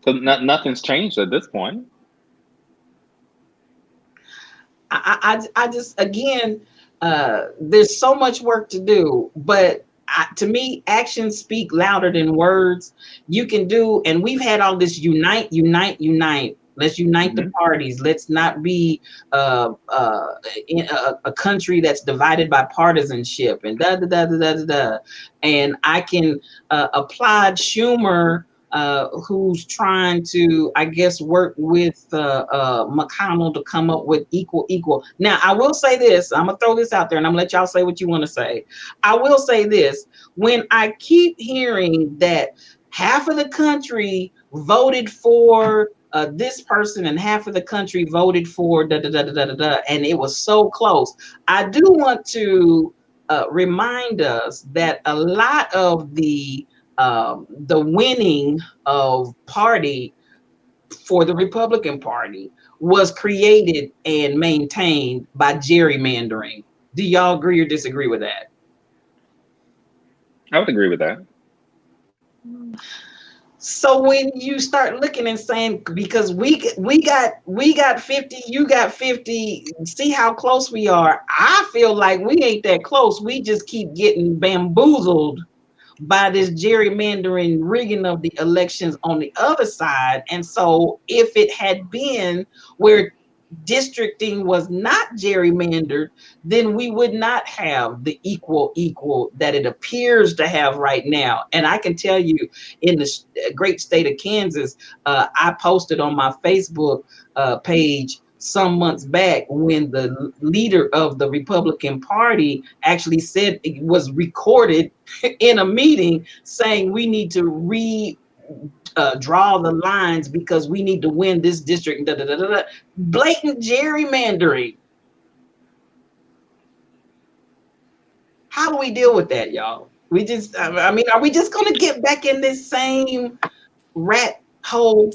S2: So nothing's changed at this point.
S1: I just again, there's so much work to do, but to me, actions speak louder than words. You can do, and we've had all this unite, unite, unite. Let's unite the
S2: Hmm.
S1: parties. Let's not be in a country that's divided by partisanship and da da da da da da. Da. And I can applaud Schumer, who's trying to, I guess, work with McConnell to come up with equal. Now, I will say this. I'm gonna throw this out there, and I'm gonna let y'all say what you want to say. I will say this: when I keep hearing that half of the country voted for this person and half of the country voted for da da da da da da, da and it was so close, I do want to remind us that a lot of the winning of party for the Republican Party was created and maintained by gerrymandering. Do y'all agree or disagree with that?
S2: I would agree with that.
S1: So when you start looking and saying, because we got 50, you got 50, see how close we are. I feel like we ain't that close. We just keep getting bamboozled by this gerrymandering rigging of the elections on the other side. And so if it had been where districting was not gerrymandered, then we would not have the equal that it appears to have right now. And I can tell you, in the great state of Kansas, I posted on my Facebook page some months back when the leader of the Republican Party actually said, it was recorded in a meeting, saying we need to draw the lines because we need to win this district. Da, da, da, da, da. Blatant gerrymandering. How do we deal with that, y'all? We just, I mean, are we just going to get back in this same rat hole?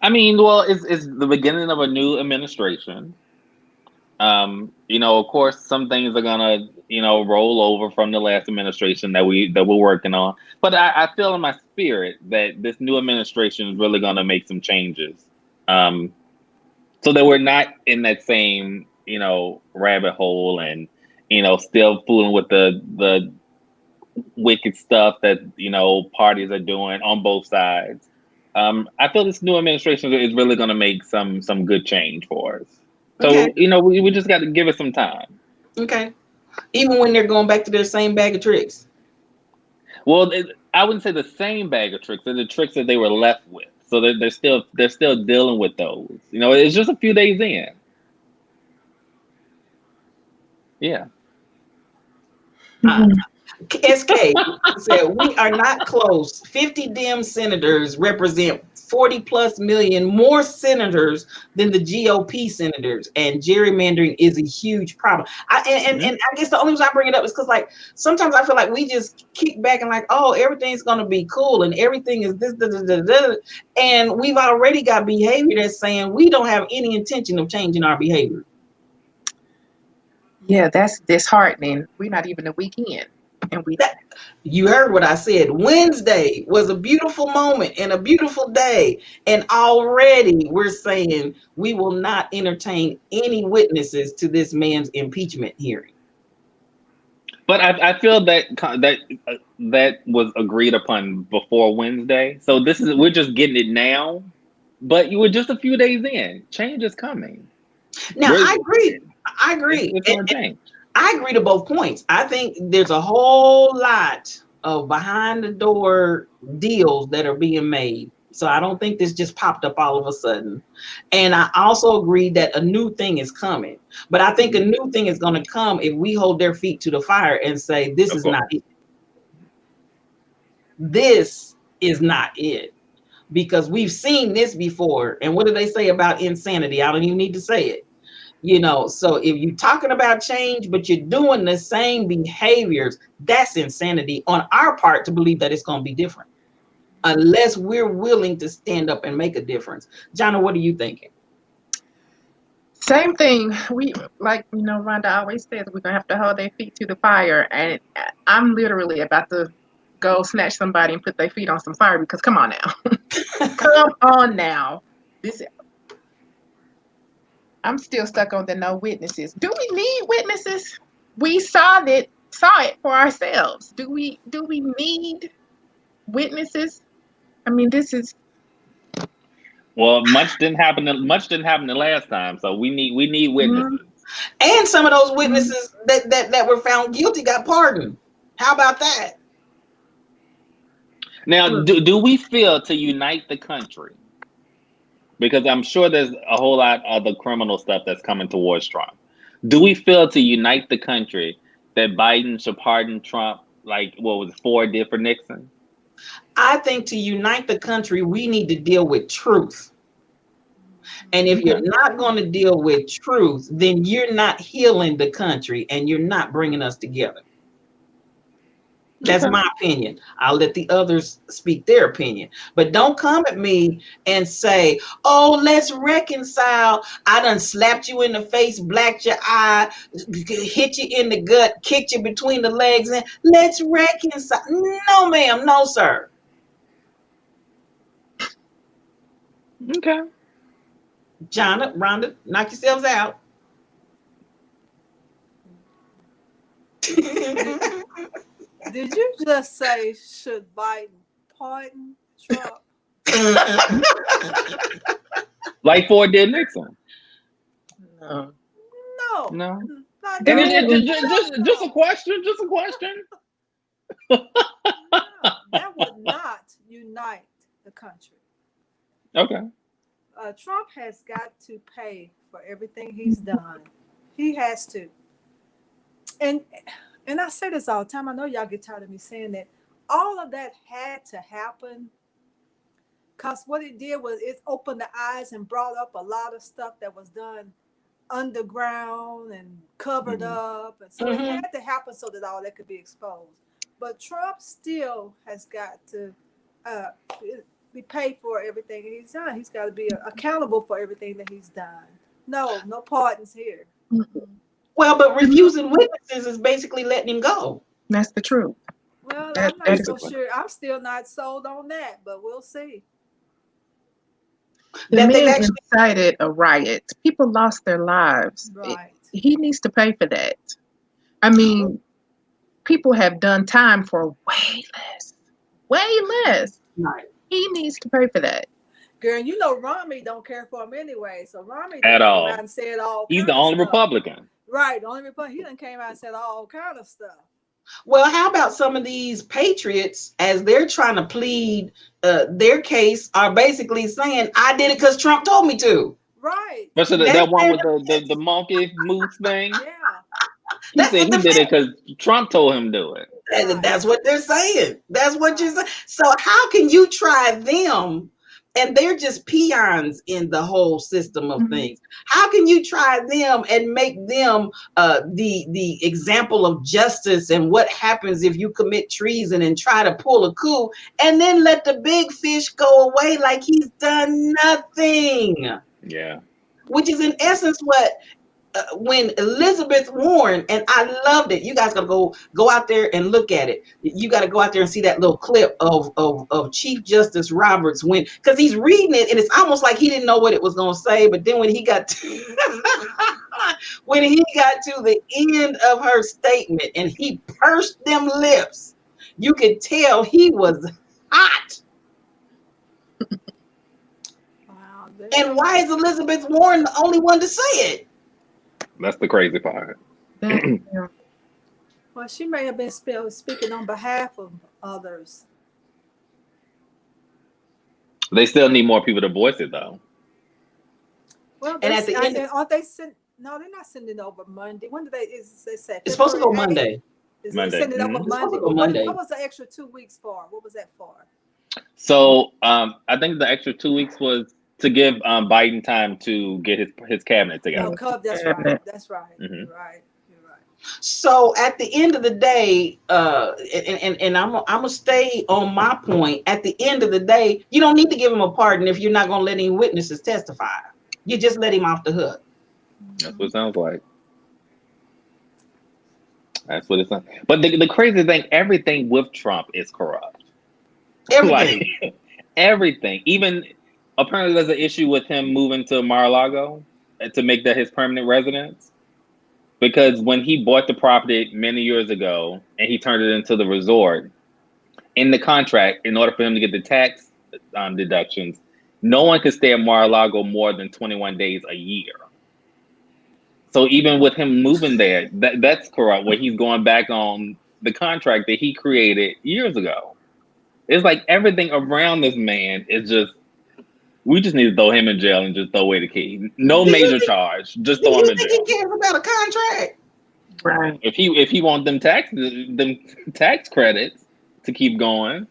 S2: I mean, well, it's the beginning of a new administration. Of course, some things are gonna, roll over from the last administration that we're working on. But I feel in my spirit that this new administration is really gonna make some changes, so that we're not in that same, rabbit hole and, still fooling with the wicked stuff that parties are doing on both sides. I feel this new administration is really gonna make some good change for us.
S1: Okay.
S2: So, we just got to give it some time.
S1: Okay. Even when they're going back to their same bag of tricks.
S2: Well, I wouldn't say the same bag of tricks. They're the tricks that they were left with. So they're still dealing with those. It's just a few days in. Yeah.
S1: SK said, we are not close. 50 Dem senators represent 40 plus million more senators than the GOP senators, and gerrymandering is a huge problem. And I guess the only reason I bring it up is because, like, sometimes I feel like we just kick back and like, oh, everything's gonna be cool and everything is this, da, da, da, da, and we've already got behavior that's saying we don't have any intention of changing our behavior.
S3: Yeah, that's disheartening. We're not even a weekend, and
S1: You heard what I said. Wednesday was a beautiful moment and a beautiful day, and already we're saying we will not entertain any witnesses to this man's impeachment hearing.
S2: But I feel that was agreed upon before Wednesday. So we're just getting it now. But you were just a few days in. Change is coming.
S1: Now, I agree.
S2: It's going to change.
S1: I agree to both points. I think there's a whole lot of behind the door deals that are being made. So I don't think this just popped up all of a sudden. And I also agree that a new thing is coming. But I think a new thing is going to come if we hold their feet to the fire and say, this is not it. This is not it. Because we've seen this before. And what do they say about insanity? I don't even need to say it. So if you're talking about change, but you're doing the same behaviors, that's insanity on our part to believe that it's going to be different, unless we're willing to stand up and make a difference. Jonna, what are you thinking?
S3: same thing. We like Rhonda always says we're gonna have to hold their feet to the fire, and I'm literally about to go snatch somebody and put their feet on some fire, because come on now. Come on now. I'm still stuck on the no witnesses. Do we need witnesses? We saw it for ourselves. Do we need witnesses? I mean, this is
S2: Well, much didn't happen the last time, so we need witnesses.
S1: And some of those witnesses that were found guilty got pardoned. How about that?
S2: Now, do we feel to unite the country? Because I'm sure there's a whole lot of the criminal stuff that's coming towards Trump. Do we feel to unite the country that Biden should pardon Trump, like, what was it, 4 did for Nixon?
S1: I think to unite the country, we need to deal with truth. And if you're not going to deal with truth, then you're not healing the country and you're not bringing us together. That's my opinion. I'll let the others speak their opinion. But don't come at me and say, oh, let's reconcile. I done slapped you in the face, blacked your eye, hit you in the gut, kicked you between the legs, and let's reconcile. No, ma'am. No, sir.
S2: Okay.
S1: Jonna, Rhonda, knock yourselves out.
S4: Did you just say, should Biden pardon Trump?
S2: Like 4 did Nixon?
S3: no.
S4: No.
S2: Just a question. Just a question.
S4: No, that would not unite the country.
S2: Okay.
S4: Trump has got to pay for everything he's done. He has to. And I say this all the time. I know y'all get tired of me saying that. All of that had to happen because what it did was it opened the eyes and brought up a lot of stuff that was done underground and covered up. And so it had to happen so that all that could be exposed. But Trump still has got to be paid for everything he's done. He's got to be accountable for everything that he's done. No pardons here.
S1: Well, but refusing witnesses is basically letting him go.
S3: That's the truth.
S4: Well, I'm not so sure. I'm still not sold on that, but we'll see.
S3: The man incited a riot. People lost their lives.
S4: Right.
S3: He needs to pay for that. I mean, people have done time for way less.
S1: Right.
S3: He needs to pay for that.
S4: Girl, you know Romney don't care for him anyway. So Romney
S2: at all.
S4: Out and said all
S2: He's the only Republican.
S4: Right, the only Republican. He done came out and said all kind of stuff.
S1: Well, how about some of these patriots, as they're trying to plead their case, are basically saying, I did it because Trump told me to.
S4: Right.
S2: But so that one with the monkey moose thing?
S4: Yeah.
S2: He said he did it because Trump told him to do it.
S1: That's what they're saying. That's what you're saying. So how can you try them? And they're just peons in the whole system of things. How can you try them and make them the example of justice and what happens if you commit treason and try to pull a coup and then let the big fish go away like he's done nothing?
S2: Yeah.
S1: Which is in essence what when Elizabeth Warren, and I loved it. You guys gotta go out there and look at it. You got to go out there and see that little clip of Chief Justice Roberts because he's reading it and it's almost like he didn't know what it was gonna say. But then when he got to the end of her statement and he pursed them lips, you could tell he was hot.
S4: Wow.
S1: And why is Elizabeth Warren the only one to say it?
S2: That's the crazy part.
S4: Well, she may have been speaking on behalf of others.
S2: They still need more people to voice it, though.
S4: Well,
S1: and at the end,
S4: aren't they no, they're not sending it over Monday. When do they say?
S1: It's supposed to go Monday.
S4: Monday. Send it over Monday. What was the extra 2 weeks for? What was that for?
S2: So I think the extra 2 weeks was to give Biden time to get his cabinet together.
S4: Oh, that's right. That's right.
S2: Mm-hmm.
S4: You're right.
S1: So at the end of the day, and I'm gonna stay on my point. At the end of the day, you don't need to give him a pardon if you're not gonna let any witnesses testify. You just let him off the hook.
S2: That's what it sounds like. That's what it's like. But the crazy thing, everything with Trump is corrupt.
S1: Everything.
S2: Like everything. Even apparently there's an issue with him moving to Mar-a-Lago to make that his permanent residence. Because when he bought the property many years ago and he turned it into the resort, in the contract, in order for him to get the tax deductions, no one could stay at Mar-a-Lago more than 21 days a year. So even with him moving there, that's corrupt, where he's going back on the contract that he created years ago. It's like everything around this man is just, we just need to throw him in jail and just throw away the key. No major charge, just
S1: Do
S2: throw him
S1: you
S2: in
S1: think
S2: jail.
S1: he cares about a contract?
S3: Right.
S2: If he wants them tax credits to keep going,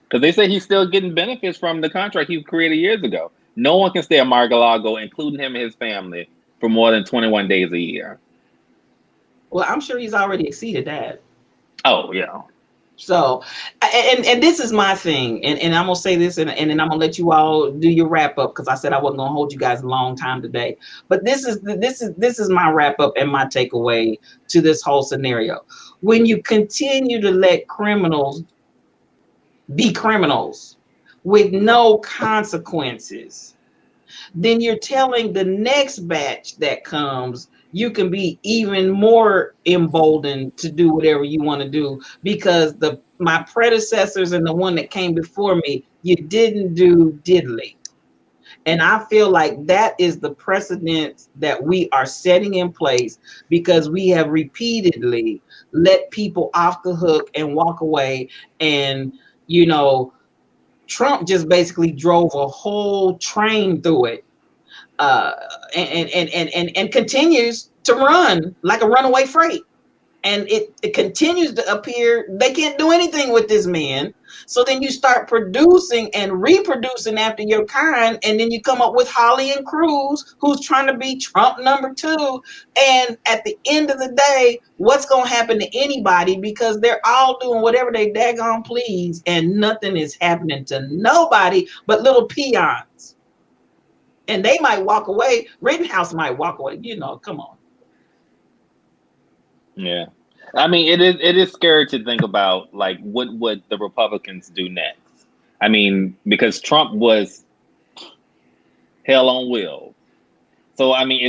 S2: because they say he's still getting benefits from the contract he created years ago. No one can stay at Mar-a-Lago, including him and his family, for more than 21 days a year.
S1: Well, I'm sure he's already exceeded that.
S2: Oh, yeah.
S1: So, and this is my thing, and I'm gonna say this, and then I'm gonna let you all do your wrap up, because I said I wasn't gonna hold you guys a long time today. But this is my wrap up and my takeaway to this whole scenario. When you continue to let criminals be criminals with no consequences, then you're telling the next batch that comes, you can be even more emboldened to do whatever you want to do, because my predecessors and the one that came before me, you didn't do diddly. And I feel like that is the precedent that we are setting in place, because we have repeatedly let people off the hook and walk away. And, Trump just basically drove a whole train through it. And continues to run like a runaway freight, and it continues to appear they can't do anything with this man. So then you start producing and reproducing after your kind, and then you come up with Holly and Cruz, who's trying to be Trump #2. And at the end of the day, what's going to happen to anybody? Because they're all doing whatever they daggone please, and nothing is happening to nobody but little peons. And they might walk away. Rittenhouse might walk away. Come on.
S2: Yeah. I mean, it is scary to think about, like, what would the Republicans do next? I mean, because Trump was hell on wheels. So, I mean,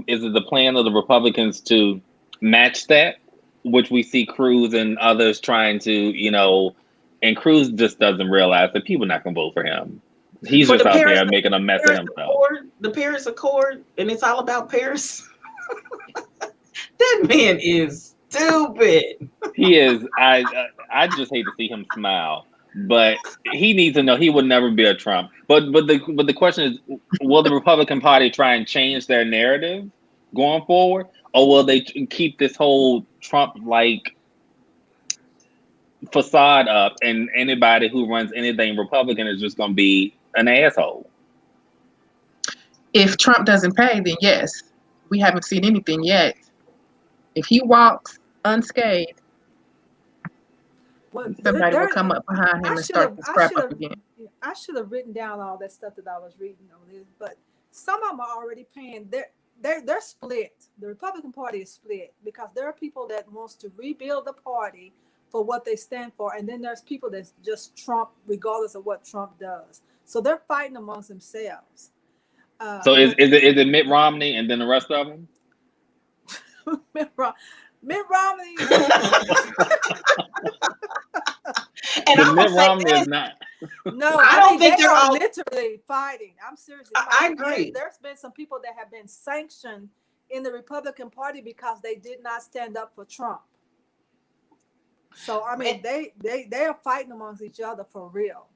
S2: is it the plan of the Republicans to match that, which we see Cruz and others trying to, and Cruz just doesn't realize that people are not going to vote for him. He's just out there making a mess of himself.
S1: The Paris Accord, and it's all about Paris. That man is stupid.
S2: He is. I just hate to see him smile, but he needs to know he would never be a Trump. But the question is, will the Republican Party try and change their narrative going forward, or will they keep this whole Trump-like facade up, and anybody who runs anything Republican is just going to be an asshole?
S3: If Trump doesn't pay, then yes. We haven't seen anything yet. If he walks unscathed, somebody will come up behind him and start this crap up again.
S4: I should have written down all that stuff that I was reading on this, but some of them are already paying. They're split. The Republican Party is split, because there are people that wants to rebuild the party for what they stand for, and then there's people that's just Trump, regardless of what Trump does. So they're fighting amongst themselves.
S2: So is it Mitt Romney and then the rest of them?
S4: Mitt Romney.
S1: And
S2: Mitt Romney is not.
S4: No,
S1: I don't think they're all
S4: literally fighting. I'm serious.
S1: I agree.
S4: There's been some people that have been sanctioned in the Republican Party because they did not stand up for Trump. So I mean, they are fighting amongst each other for real.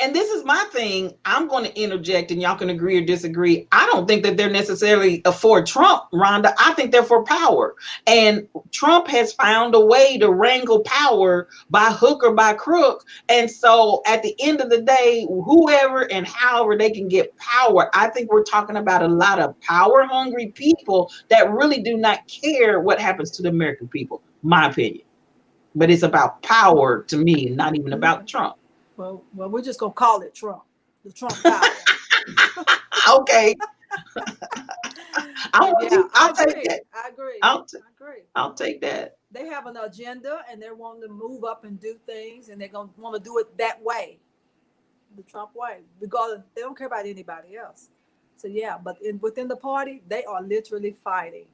S1: And this is my thing. I'm going to interject, and y'all can agree or disagree. I don't think that they're necessarily for Trump, Rhonda. I think they're for power. And Trump has found a way to wrangle power by hook or by crook. And so at the end of the day, whoever and however they can get power, I think we're talking about a lot of power-hungry people that really do not care what happens to the American people, my opinion. But it's about power to me, not even about Trump.
S4: Well, we're just gonna call it Trump, the Trump power.
S1: Okay. I'll take that.
S4: I agree.
S1: I'll
S4: I agree.
S1: I'll take that.
S4: They have an agenda and they're wanting to move up and do things, and they're gonna want to do it that way, the Trump way. Regardless, they don't care about anybody else. So yeah, but within the party, they are literally fighting.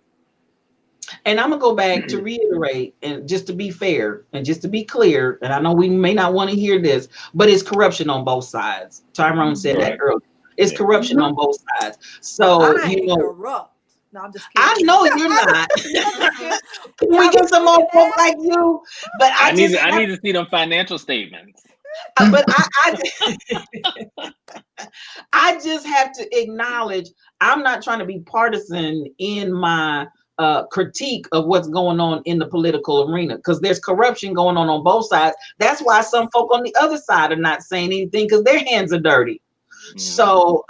S1: And I'm gonna go back to reiterate, and just to be fair and just to be clear, and I know we may not want to hear this, but it's corruption on both sides. Tyrone said that earlier. It's corruption on both sides. So
S4: I ain't corrupt. No, I'm just kidding.
S1: I know you're not. Can we get some more folk like you? But
S2: I need to see them financial statements.
S1: But I just have to acknowledge I'm not trying to be partisan in my critique of what's going on in the political arena, because there's corruption going on both sides. That's why some folk on the other side are not saying anything, because their hands are dirty. So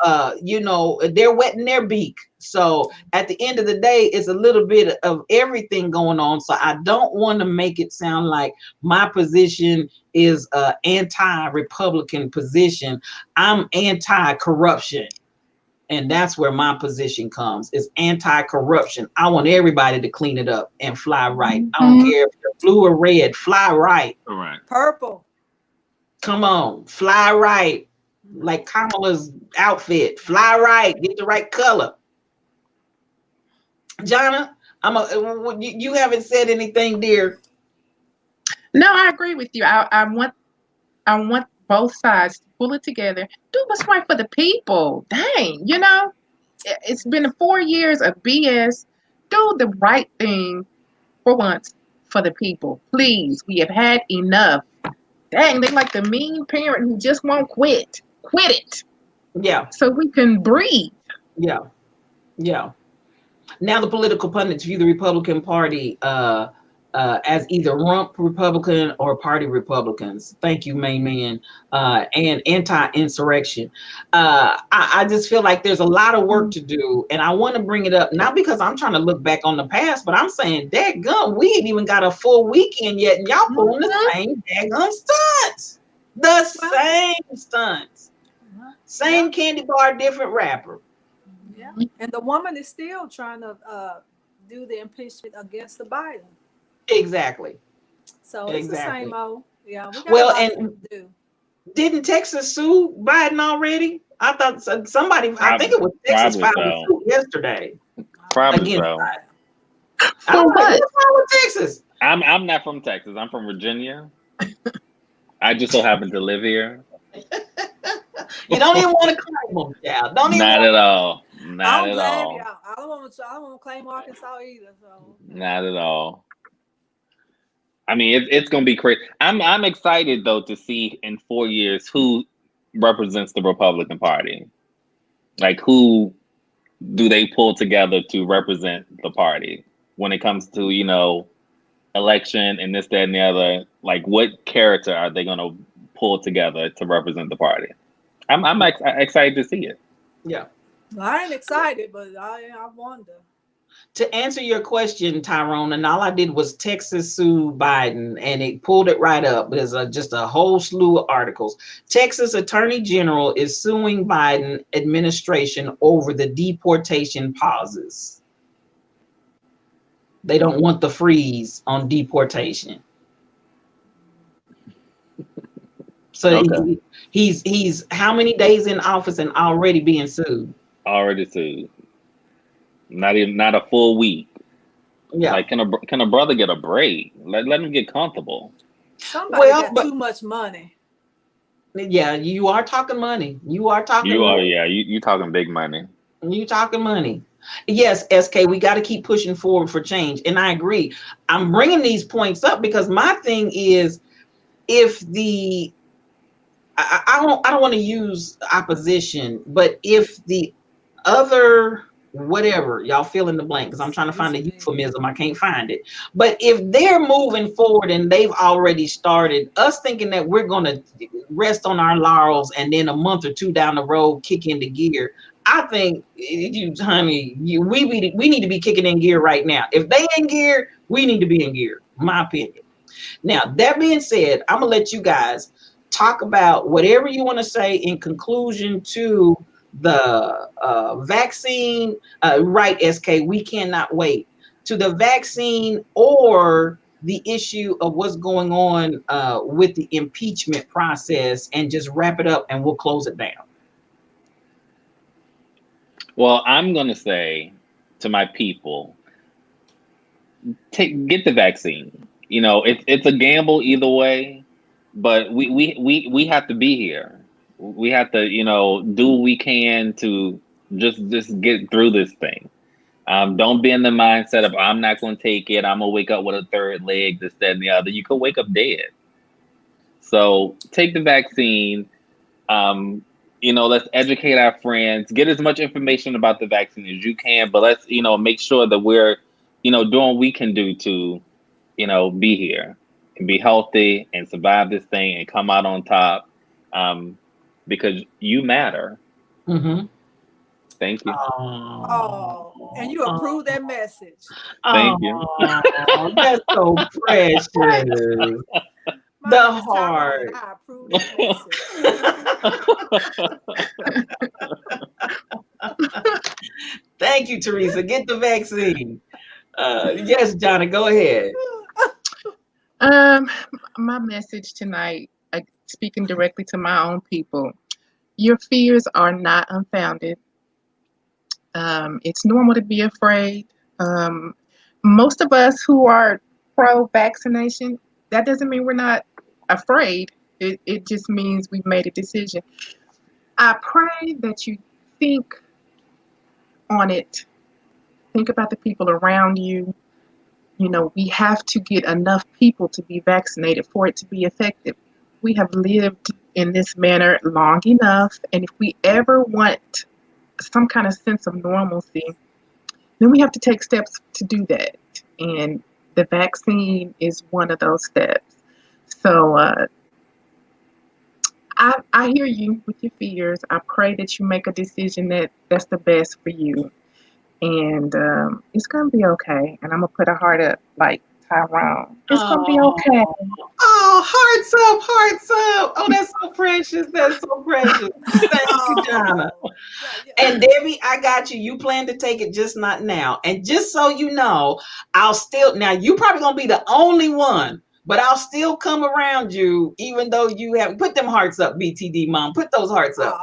S1: they're wetting their beak. So at the end of the day, it's a little bit of everything going on. So I don't want to make it sound like my position is an anti-Republican position. I'm anti-corruption. And that's where my position comes, is anti-corruption. I want everybody to clean it up and fly right. I don't care if you're blue or red, fly right.
S2: All right.
S4: Purple.
S1: Come on, fly right. Like Kamala's outfit, fly right, get the right color. Jonna, you haven't said anything, dear.
S3: No, I agree with you. I want both sides to pull it together, do what's right for the people. Dang, it's been 4 years of BS. Do the right thing for once for the people, please. We have had enough. Dang, they like the mean parent who just won't quit. Quit it.
S1: Yeah.
S3: So we can breathe.
S1: Yeah. Now the political pundits view the Republican Party as either rump Republican or party Republicans. Thank you, main man. And anti-insurrection. I just feel like there's a lot of work to do, and I want to bring it up, not because I'm trying to look back on the past, but I'm saying, dadgum, we ain't even got a full weekend yet, and y'all pulling the same daggum stunts. The same stunts. Same candy bar, different rapper.
S4: Yeah. And the woman is still trying to do the impeachment against the Biden.
S1: Exactly.
S4: So it's the same old. Yeah. We got
S1: well,
S4: a lot
S1: and
S4: to do.
S1: Didn't Texas sue Biden already? I thought somebody, I think it was Texas filed a suit yesterday.
S2: Probably so.
S1: What's wrong with Texas?
S2: I'm not from Texas. I'm from Virginia. I just so happen to live here.
S1: You don't even want to claim them, child.
S2: Not at all. Not at all.
S4: I don't want to claim Arkansas either. So.
S2: Not at all. I mean, it's going to be crazy. I'm excited though to see in 4 years who represents the Republican Party. Like, who do they pull together to represent the party when it comes to election and this, that, and the other? Like, what character are they going to pull together to represent the party? I'm excited to see it.
S1: Yeah.
S4: I ain't excited, but I wonder.
S1: To answer your question, Tyrone, and all I did was Texas sue Biden, and it pulled it right up. There's just a whole slew of articles. Texas Attorney General is suing Biden administration over the deportation pauses. They don't want the freeze on deportation. So okay. He's how many days in office and already being sued?
S2: Already sued. Not a full week. Yeah. Like, can a brother get a break? Let him get comfortable.
S4: Somebody got too much money.
S1: Yeah, you are talking money. You're talking
S2: big money.
S1: You talking money. Yes, SK, we got to keep pushing forward for change. And I agree. I'm bringing these points up because my thing is, if I don't want to use opposition, but if the other whatever, y'all fill in the blank, because I'm trying to find a euphemism, I can't find it. But if they're moving forward and they've already started, us thinking that we're going to rest on our laurels and then a month or two down the road kick into gear, I think, we need to be kicking in gear right now. If they in gear, we need to be in gear, my opinion. Now, that being said, I'm going to let you guys talk about whatever you want to say in conclusion to the vaccine, right, SK, we cannot wait to the vaccine or the issue of what's going on with the impeachment process and just wrap it up and we'll close it down.
S2: Well, I'm gonna say to my people, get the vaccine. You know, it's a gamble either way, but we have to be here. We have to, do what we can to just get through this thing. Don't be in the mindset of I'm not going to take it. I'm gonna wake up with a third leg, this, that, and the other. You could wake up dead. So take the vaccine. Let's educate our friends. Get as much information about the vaccine as you can, but let's make sure that we're doing what we can do to be here and be healthy and survive this thing and come out on top, because you matter.
S1: Mm-hmm.
S2: Thank you.
S4: Oh, and you approve that message.
S2: Thank you.
S1: Oh, that's so precious.
S4: My
S1: The
S4: name is Tyrone, and
S1: heart.
S4: I approve that message.
S1: Thank you, Teresa. Get the vaccine. Yes, Johnny, go ahead.
S3: My message tonight, speaking directly to my own people, your fears are not unfounded. It's normal to be afraid. Um, Most of us who are pro-vaccination, that doesn't mean we're not afraid. It just means we've made a decision. I pray that you think on it. Think about the people around you. We have to get enough people to be vaccinated for it to be effective. We have lived in this manner long enough, and if we ever want some kind of sense of normalcy, then we have to take steps to do that. And the vaccine is one of those steps. So I hear you with your fears. I pray that you make a decision that's the best for you. And it's going to be okay. And I'm going to put a heart up like Tyrone. It's going to be
S1: Oh,
S3: okay.
S1: oh, hearts up, hearts up. Oh, that's so precious. That's so precious. Thank you, Jonna.
S4: Oh, yeah.
S1: And Debbie, I got you. You plan to take it, just not now. And just so you know, I'll still, now you probably gonna be the only one, but I'll still come around you, even though you have put them hearts up, BTD mom. Put those hearts up.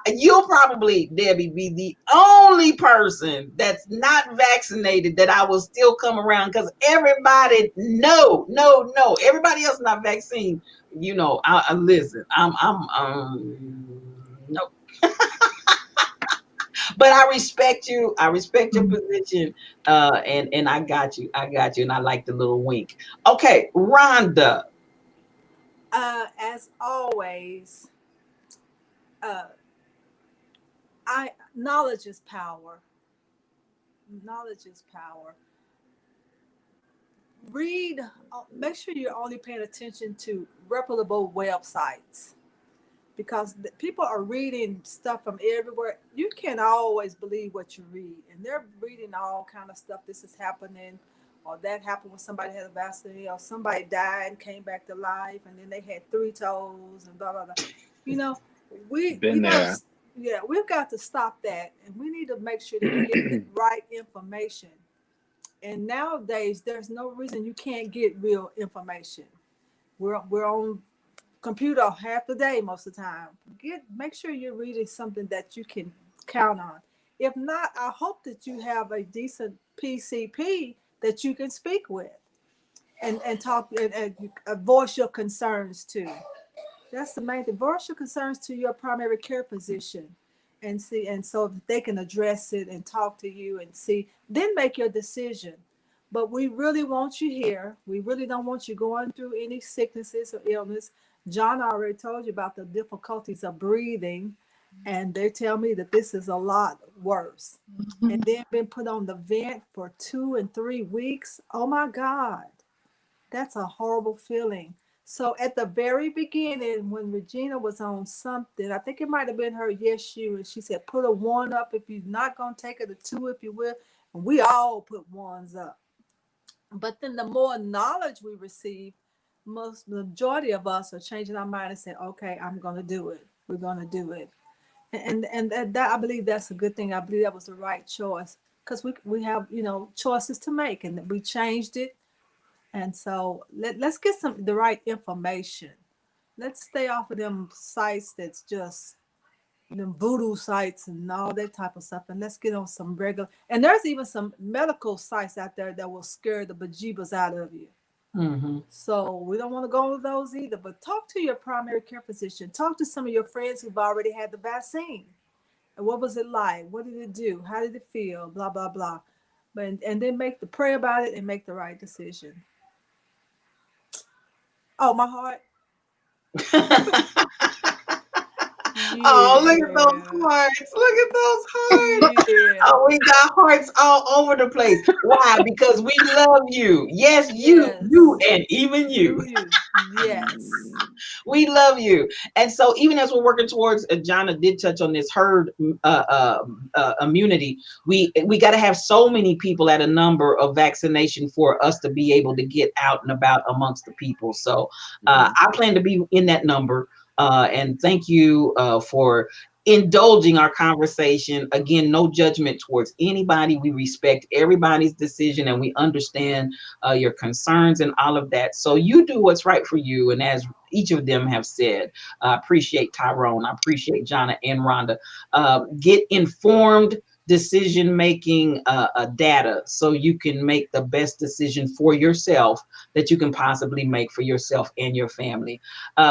S1: You'll probably, Debbie, be the only person that's not vaccinated that I will still come around, because everybody, no, everybody else not vaccinated. I listen. No. But I respect you. I respect your position. And I got you. And I like the little wink. Okay, Rhonda.
S4: As always, uh, knowledge is power. Knowledge is power. Read. Make sure you're only paying attention to reputable websites, because people are reading stuff from everywhere. You can't always believe what you read, and they're reading all kind of stuff. This is happening, or that happened when somebody had a vaccine, or somebody died and came back to life, and then they had three toes and blah blah blah. You know, we
S2: Been there.
S4: yeah, we've got to stop that, and we need to make sure that we get the right information. And nowadays, there's no reason you can't get real information. We're on computer half the day most of the time. Make sure you're reading something that you can count on. If not, I hope that you have a decent PCP that you can speak with and talk and voice your concerns to. That's the main thing. Voice your concerns to your primary care physician and see, and so that they can address it and talk to you and see, then make your decision. But we really want you here. We really don't want you going through any sicknesses or illness. John already told you about the difficulties of breathing, and they tell me that this is a lot worse. And then been put on the vent for 2 and 3 weeks. Oh my God. That's a horrible feeling. So at the very beginning, when Regina was on something, I think it might have been her Yes You, and she said, put a one up if you're not going to take it, a two if you will. And we all put ones up. But then the more knowledge we receive, the majority of us are changing our mind and saying, okay, I'm going to do it. We're going to do it. And that I believe that's a good thing. I believe that was the right choice because we have choices to make, and we changed it. And so let's get the right information. Let's stay off of them sites that's just them voodoo sites and all that type of stuff, and let's get on some regular. And there's even some medical sites out there that will scare the bejeebers out of you.
S1: Mm-hmm.
S4: So we don't want to go with those either. But talk to your primary care physician. Talk to some of your friends who've already had the vaccine. And what was it like? What did it do? How did it feel? Blah blah blah. But and then pray about it and make the right decision. Oh, my heart.
S1: Oh, look at those hearts. Look at those hearts.
S4: Yeah.
S1: Oh, we got hearts all over the place. Why? Because we love you. Yes, you, and even you.
S4: Yes.
S1: We love you. And so even as we're working towards, Jonna did touch on this herd immunity, we got to have so many people at a number of vaccination for us to be able to get out and about amongst the people. So I plan to be in that number. And thank you for indulging our conversation. Again, no judgment towards anybody. We respect everybody's decision and we understand your concerns and all of that. So you do what's right for you. And as each of them have said, I appreciate Tyrone, I appreciate Jonna and Rhonda. Get informed decision-making data so you can make the best decision for yourself that you can possibly make for yourself and your family.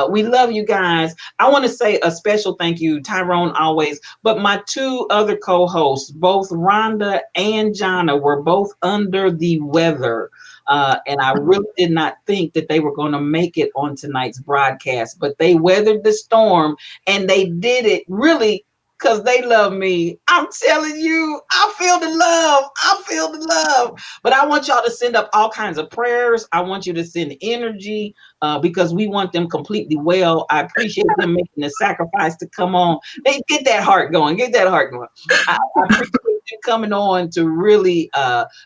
S1: We love you guys. I want to say a special thank you, Tyrone always, but my two other co-hosts, both Rhonda and Jonna, were both under the weather. And I really did not think that they were going to make it on tonight's broadcast, but they weathered the storm and they did it really because they love me. I'm telling you, I feel the love. I feel the love. But I want y'all to send up all kinds of prayers. I want you to send energy because we want them completely well. I appreciate them making the sacrifice to come on. They get that heart going. Get that heart going. I appreciate you coming on to really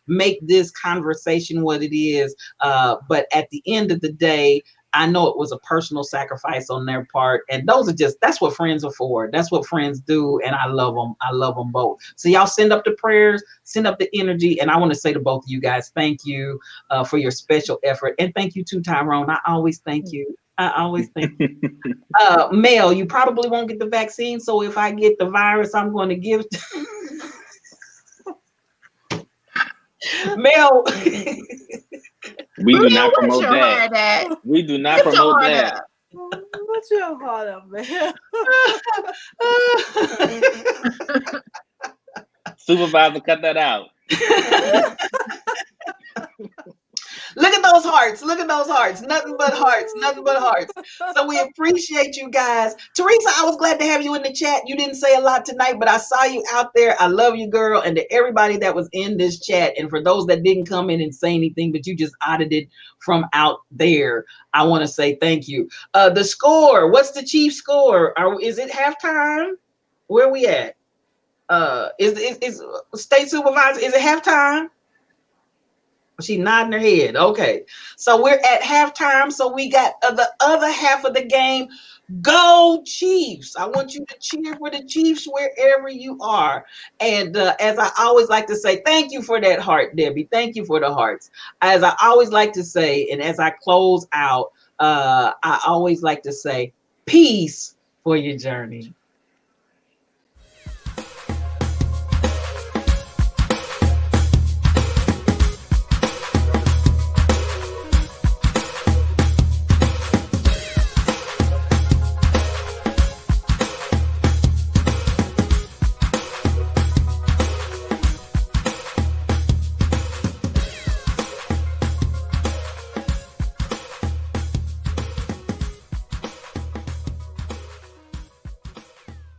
S1: make this conversation what it is. But at the end of the day, I know it was a personal sacrifice on their part. And that's what friends are for. That's what friends do. And I love them. I love them both. So y'all send up the prayers, send up the energy. And I want to say to both of you guys, thank you for your special effort. And thank you too, Tyrone. I always thank you. I always thank you. Mel, you probably won't get the vaccine. So if I get the virus, I'm going to give it to Mel.
S2: We do not promote that. We do not promote that.
S4: What's your heart up, man?
S2: Supervisor, cut that out.
S1: Look at those hearts. Look at those hearts. Nothing but hearts. Nothing but hearts. So we appreciate you guys. Teresa, I was glad to have you in the chat. You didn't say a lot tonight, but I saw you out there. I love you, girl. And to everybody that was in this chat, and for those that didn't come in and say anything, but you just audited from out there, I want to say thank you. The score. What's the Chiefs score? Is it halftime? Where are we at? Is State Supervisor, is it halftime? She nodding her head. Okay. So we're at halftime. So we got the other half of the game. Go Chiefs. I want you to cheer for the Chiefs wherever you are. And as I always like to say, thank you for that heart, Debbie. Thank you for the hearts. As I always like to say, and as I close out, I always like to say, peace for your journey.